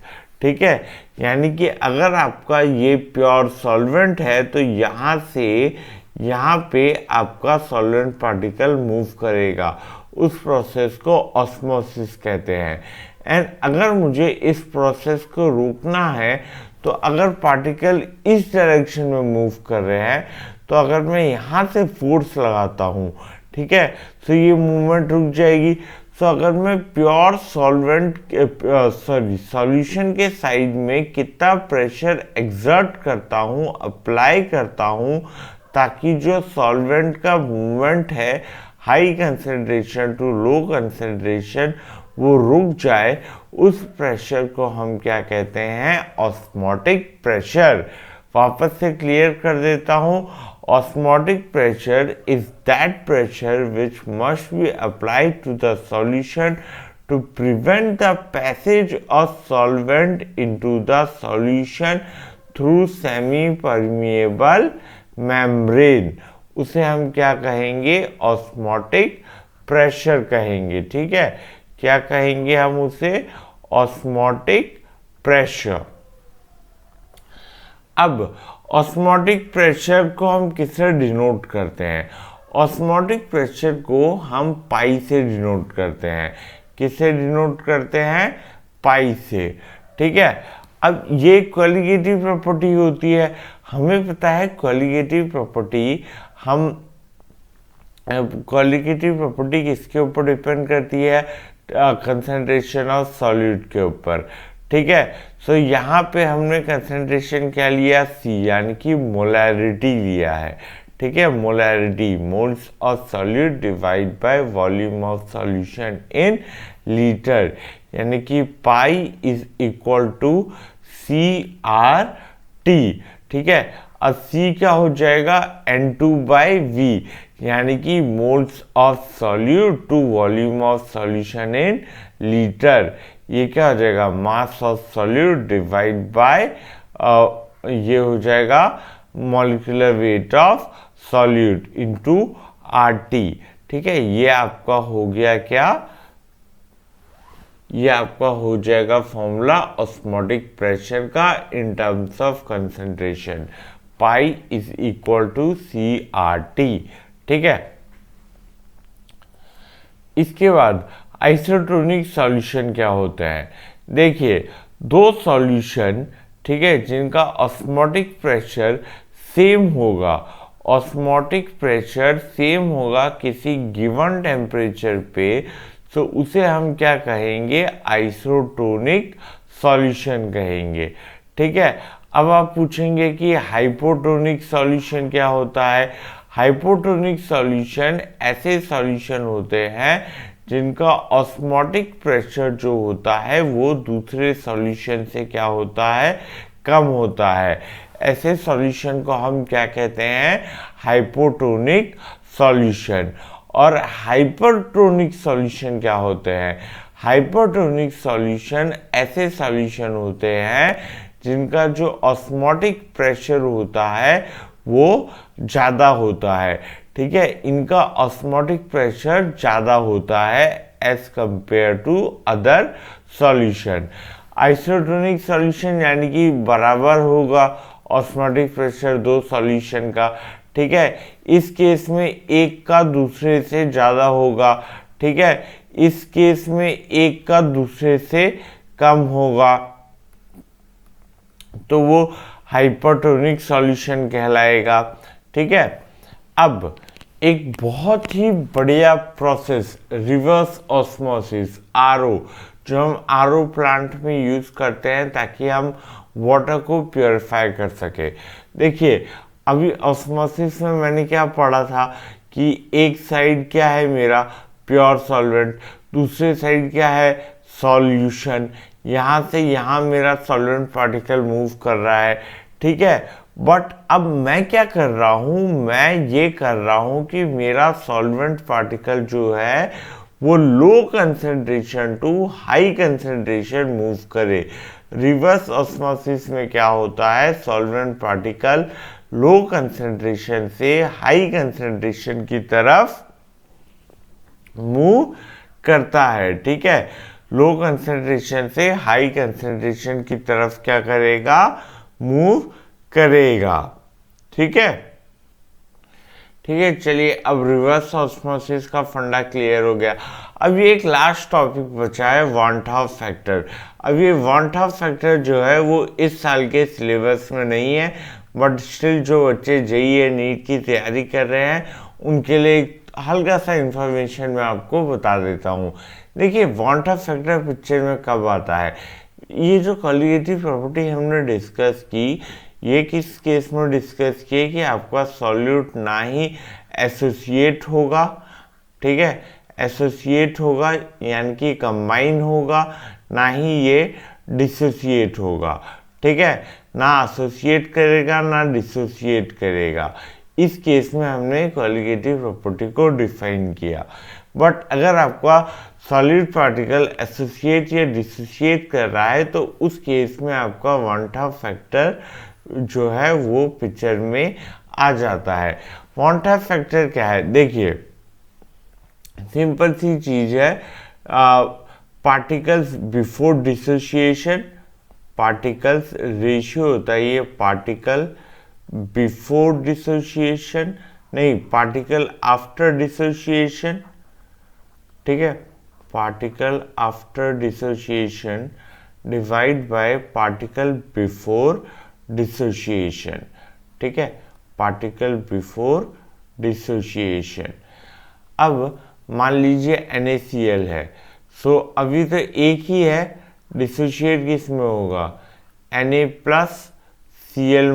[SPEAKER 1] ठीक है। यानी कि अगर आपका ये प्योर सॉल्वेंट है तो यहाँ से यहाँ पे आपका सॉल्वेंट पार्टिकल मूव करेगा, उस प्रोसेस को ऑस्मोसिस कहते हैं। एंड अगर मुझे इस प्रोसेस को रोकना है, तो अगर पार्टिकल इस डायरेक्शन में मूव कर रहे हैं, तो अगर मैं यहाँ से फोर्स लगाता हूँ, ठीक है, तो ये मूवमेंट रुक जाएगी। तो अगर मैं प्योर सॉल्यूशन के साइड में कितना प्रेशर एक्सर्ट करता हूँ, अप्लाई करता हूँ, ताकि जो सॉल्वेंट का मूवमेंट है high concentration to low concentration वो रुक जाए, उस प्रेशर को हम क्या कहते हैं? Osmotic pressure. वापस से क्लियर कर देता हूँ, osmotic pressure is that pressure which must be applied to the solution to prevent the passage of solvent into the solution through semi-permeable membrane। उसे हम क्या कहेंगे? ऑस्मोटिक प्रेशर कहेंगे, ठीक है। क्या कहेंगे हम उसे? Osmotic pressure. अब ऑस्मोटिक प्रेशर को हम किससे डिनोट करते हैं? ऑस्मोटिक प्रेशर को हम पाई से डिनोट करते हैं। किससे डिनोट करते हैं? पाई से, ठीक है। अब ये क्वालिटेटिव प्रॉपर्टी होती है, हमें पता है क्वालिटेटिव प्रॉपर्टी क्वालिटेटिव प्रॉपर्टी किसके ऊपर डिपेंड करती है? कंसंट्रेशन ऑफ सॉल्यूट के ऊपर, ठीक है। सो यहाँ पे हमने कंसंट्रेशन क्या लिया? C, यानी कि मोलैरिटी लिया है, ठीक है। Molarity, moles of solute divide by volume of solution in litre, यानी कि pi is equal to CRT, ठीक है। अब C क्या हो जाएगा, N2/V, यानी कि moles of solute to volume of solution in litre. ये क्या हो जाएगा, mass of solute divide by ये हो जाएगा molecular weight of solute into RT। ठीक है, ये आपका हो गया क्या, ये आपका हो जाएगा फॉर्मूला ऑस्मोटिक प्रेशर का in terms of concentration, pi is equal to CRT। ठीक है, इसके बाद आइसोटोनिक सॉल्यूशन क्या होता है। देखिए, दो सॉल्यूशन, ठीक है, जिनका ऑस्मोटिक प्रेशर सेम होगा, ऑस्मोटिक प्रेशर सेम होगा किसी गिवन टेम्परेचर पे, तो उसे हम क्या कहेंगे, आइसोटोनिक सॉल्यूशन कहेंगे। ठीक है, अब आप पूछेंगे कि हाइपोटोनिक सॉल्यूशन क्या होता है। हाइपोटोनिक सॉल्यूशन ऐसे सॉल्यूशन होते हैं जिनका ऑस्मोटिक प्रेशर जो होता है वो दूसरे सॉल्यूशन से क्या होता है, कम होता है। ऐसे सॉल्यूशन को हम क्या कहते हैं, हाइपोटोनिक सॉल्यूशन। और हाइपरटोनिक सॉल्यूशन क्या होते हैं, हाइपरटोनिक सॉल्यूशन ऐसे सॉल्यूशन होते हैं जिनका जो ऑस्मोटिक प्रेशर होता है वो ज़्यादा होता है। ठीक है, इनका ऑस्मोटिक प्रेशर ज़्यादा होता है as compare to other solution. Isotonic solution यानी कि बराबर होगा ऑस्मोटिक प्रेशर दो सॉल्यूशन का। ठीक है, इस केस में एक का दूसरे से ज़्यादा होगा। ठीक है, इस केस में एक का दूसरे से कम होगा, तो वो हाइपरटोनिक सॉल्यूशन कहलाएगा। ठीक है, अब एक बहुत ही बढ़िया प्रोसेस रिवर्स ऑस्मोसिस, RO, जो हम RO प्लांट में यूज़ करते हैं ताकि हम वाटर को प्योरीफाई कर सके। देखिए, अभी ऑस्मोसिस में मैंने क्या पढ़ा था कि एक साइड क्या है मेरा प्योर सॉल्वेंट, दूसरे साइड क्या है सॉल्यूशन। यहाँ से यहाँ मेरा सॉल्वेंट पार्टिकल मूव कर रहा है। ठीक है, बट अब मैं क्या कर रहा हूँ, मैं ये कर रहा हूँ कि मेरा सॉल्वेंट पार्टिकल जो है वो low concentration to high concentration move करे। रिवर्स ऑस्मोसिस में क्या होता है, सॉल्वेंट पार्टिकल लो कंसंट्रेशन से हाई कंसंट्रेशन की तरफ मूव करता है। ठीक है, लो कंसंट्रेशन से हाई कंसंट्रेशन की तरफ क्या करेगा, मूव करेगा। ठीक है, ठीक है, चलिए अब रिवर्स ऑस्मोसिस का फंडा क्लियर हो गया। अब ये एक लास्ट टॉपिक बचा है वॉन हाफ फैक्टर। अब ये वॉन हाफ फैक्टर जो है वो इस साल के सिलेबस में नहीं है, बट स्टिल जो बच्चे JEE नीट की तैयारी कर रहे हैं उनके लिए हल्का सा इंफॉर्मेशन मैं आपको बता देता हूँ। देखिए, वॉन हाफ फैक्टर पिक्चर में कब आता है, ये जो कॉलिगेटिव प्रॉपर्टी हमने डिस्कस की, ये किस केस में डिस्कस किए कि आपका सॉल्यूट ना ही एसोसिएट होगा, ठीक है, एसोसिएट होगा यानी कि कंबाइन होगा, ना ही ये डिसोसिएट होगा। ठीक है, ना एसोसिएट करेगा ना डिसोसिएट करेगा। इस केस में हमने कॉलिगेटिव प्रॉपर्टी को डिफाइन किया। बट अगर आपका सॉलिड पार्टिकल एसोसिएट या डिसोसिएट कर रहा है तो उस केस में आपका वॉन हाफ फैक्टर जो है वो पिक्चर में आ जाता है। वॉन हाफ फैक्टर क्या है, देखिए सिंपल सी चीज है, particles before dissociation, particles ratio होता है ये पार्टिकल बिफोर डिसोसिएशन, नहीं पार्टिकल आफ्टर डिसोसिएशन। ठीक है, particle after dissociation divide by particle before dissociation. ठीक है, पार्टिकल बिफोर डिसोसिएशन। अब मान लीजिए NaCl है, सो अभी तो एक ही है, डिसोसिएट किस में होगा, Na+Cl-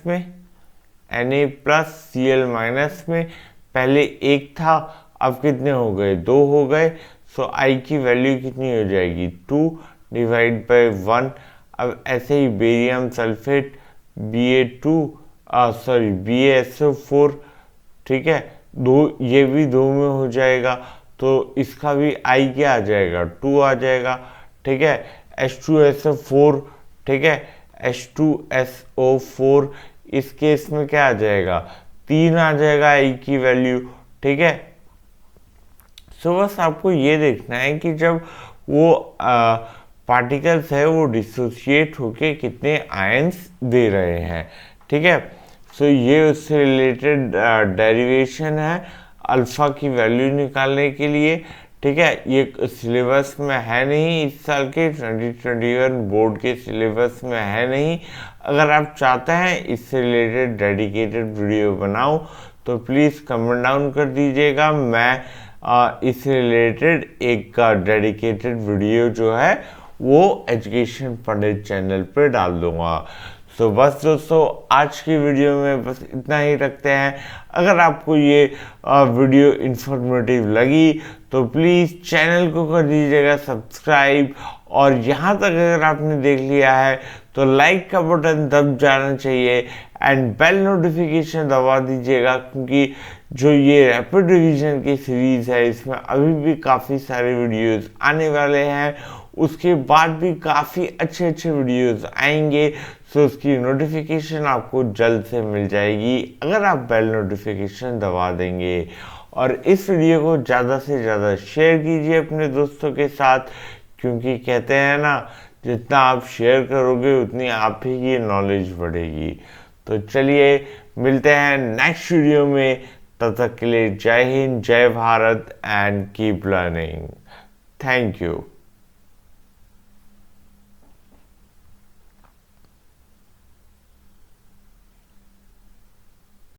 [SPEAKER 1] में, Na+Cl- में। पहले एक था, अब कितने हो गए, 2 हो गए, सो I की वैल्यू कितनी हो जाएगी 2 डिवाइड बाय 1। अब ऐसे ही barium sulphate Ba2 sorry BaSO4, ठीक है, दो, ये भी 2 में हो जाएगा, तो इसका भी I क्या आ जाएगा, 2 आ जाएगा, ठीक है। H2SO4, ठीक है, H2SO4 इस केस में क्या आ जाएगा, 3 आ जाएगा I की वैल्यू, ठीक है। सो बस आपको ये देखना है कि जब वो पार्टिकल्स है वो डिसोसिएट होके कितने आयंस दे रहे हैं, ठीक है। सो ये उससे रिलेटेड डेरिवेशन है अल्फा की वैल्यू निकालने के लिए, ठीक है। ये सिलेबस में है नहीं, इस साल के 2021 बोर्ड के सिलेबस में है नहीं। अगर आप चाहते हैं इससे रिलेटेड डेडिकेटेड वीडियो बनाऊं तो प्लीज़ कमेंट डाउन कर दीजिएगा, मैं इससे रिलेटेड एक डेडिकेटेड वीडियो जो है वो एजुकेशन पंडित चैनल पे डाल दूंगा। तो बस दोस्तों आज की वीडियो में बस इतना ही रखते हैं। अगर आपको ये वीडियो इंफॉर्मेटिव लगी तो प्लीज़ चैनल को कर दीजिएगा सब्सक्राइब, और यहाँ तक अगर आपने देख लिया है तो लाइक का बटन दब जाना चाहिए एंड बेल नोटिफिकेशन दबा दीजिएगा, क्योंकि जो ये रैपिड रिवीजन की सीरीज़ है इसमें अभी भी काफ़ी सारे वीडियोस आने वाले हैं, उसके बाद भी काफ़ी अच्छे अच्छे वीडियोस आएंगे। सो उसकी नोटिफिकेशन आपको जल्द से मिल जाएगी अगर आप बेल नोटिफिकेशन दबा देंगे। और इस वीडियो को ज़्यादा से ज़्यादा शेयर कीजिए अपने दोस्तों के साथ, क्योंकि कहते हैं ना, जितना आप शेयर करोगे उतनी आप ही की नॉलेज बढ़ेगी। तो चलिए मिलते हैं नेक्स्ट वीडियो में, तब तक के लिए जय हिंद, जय Bharat and keep learning. Thank you.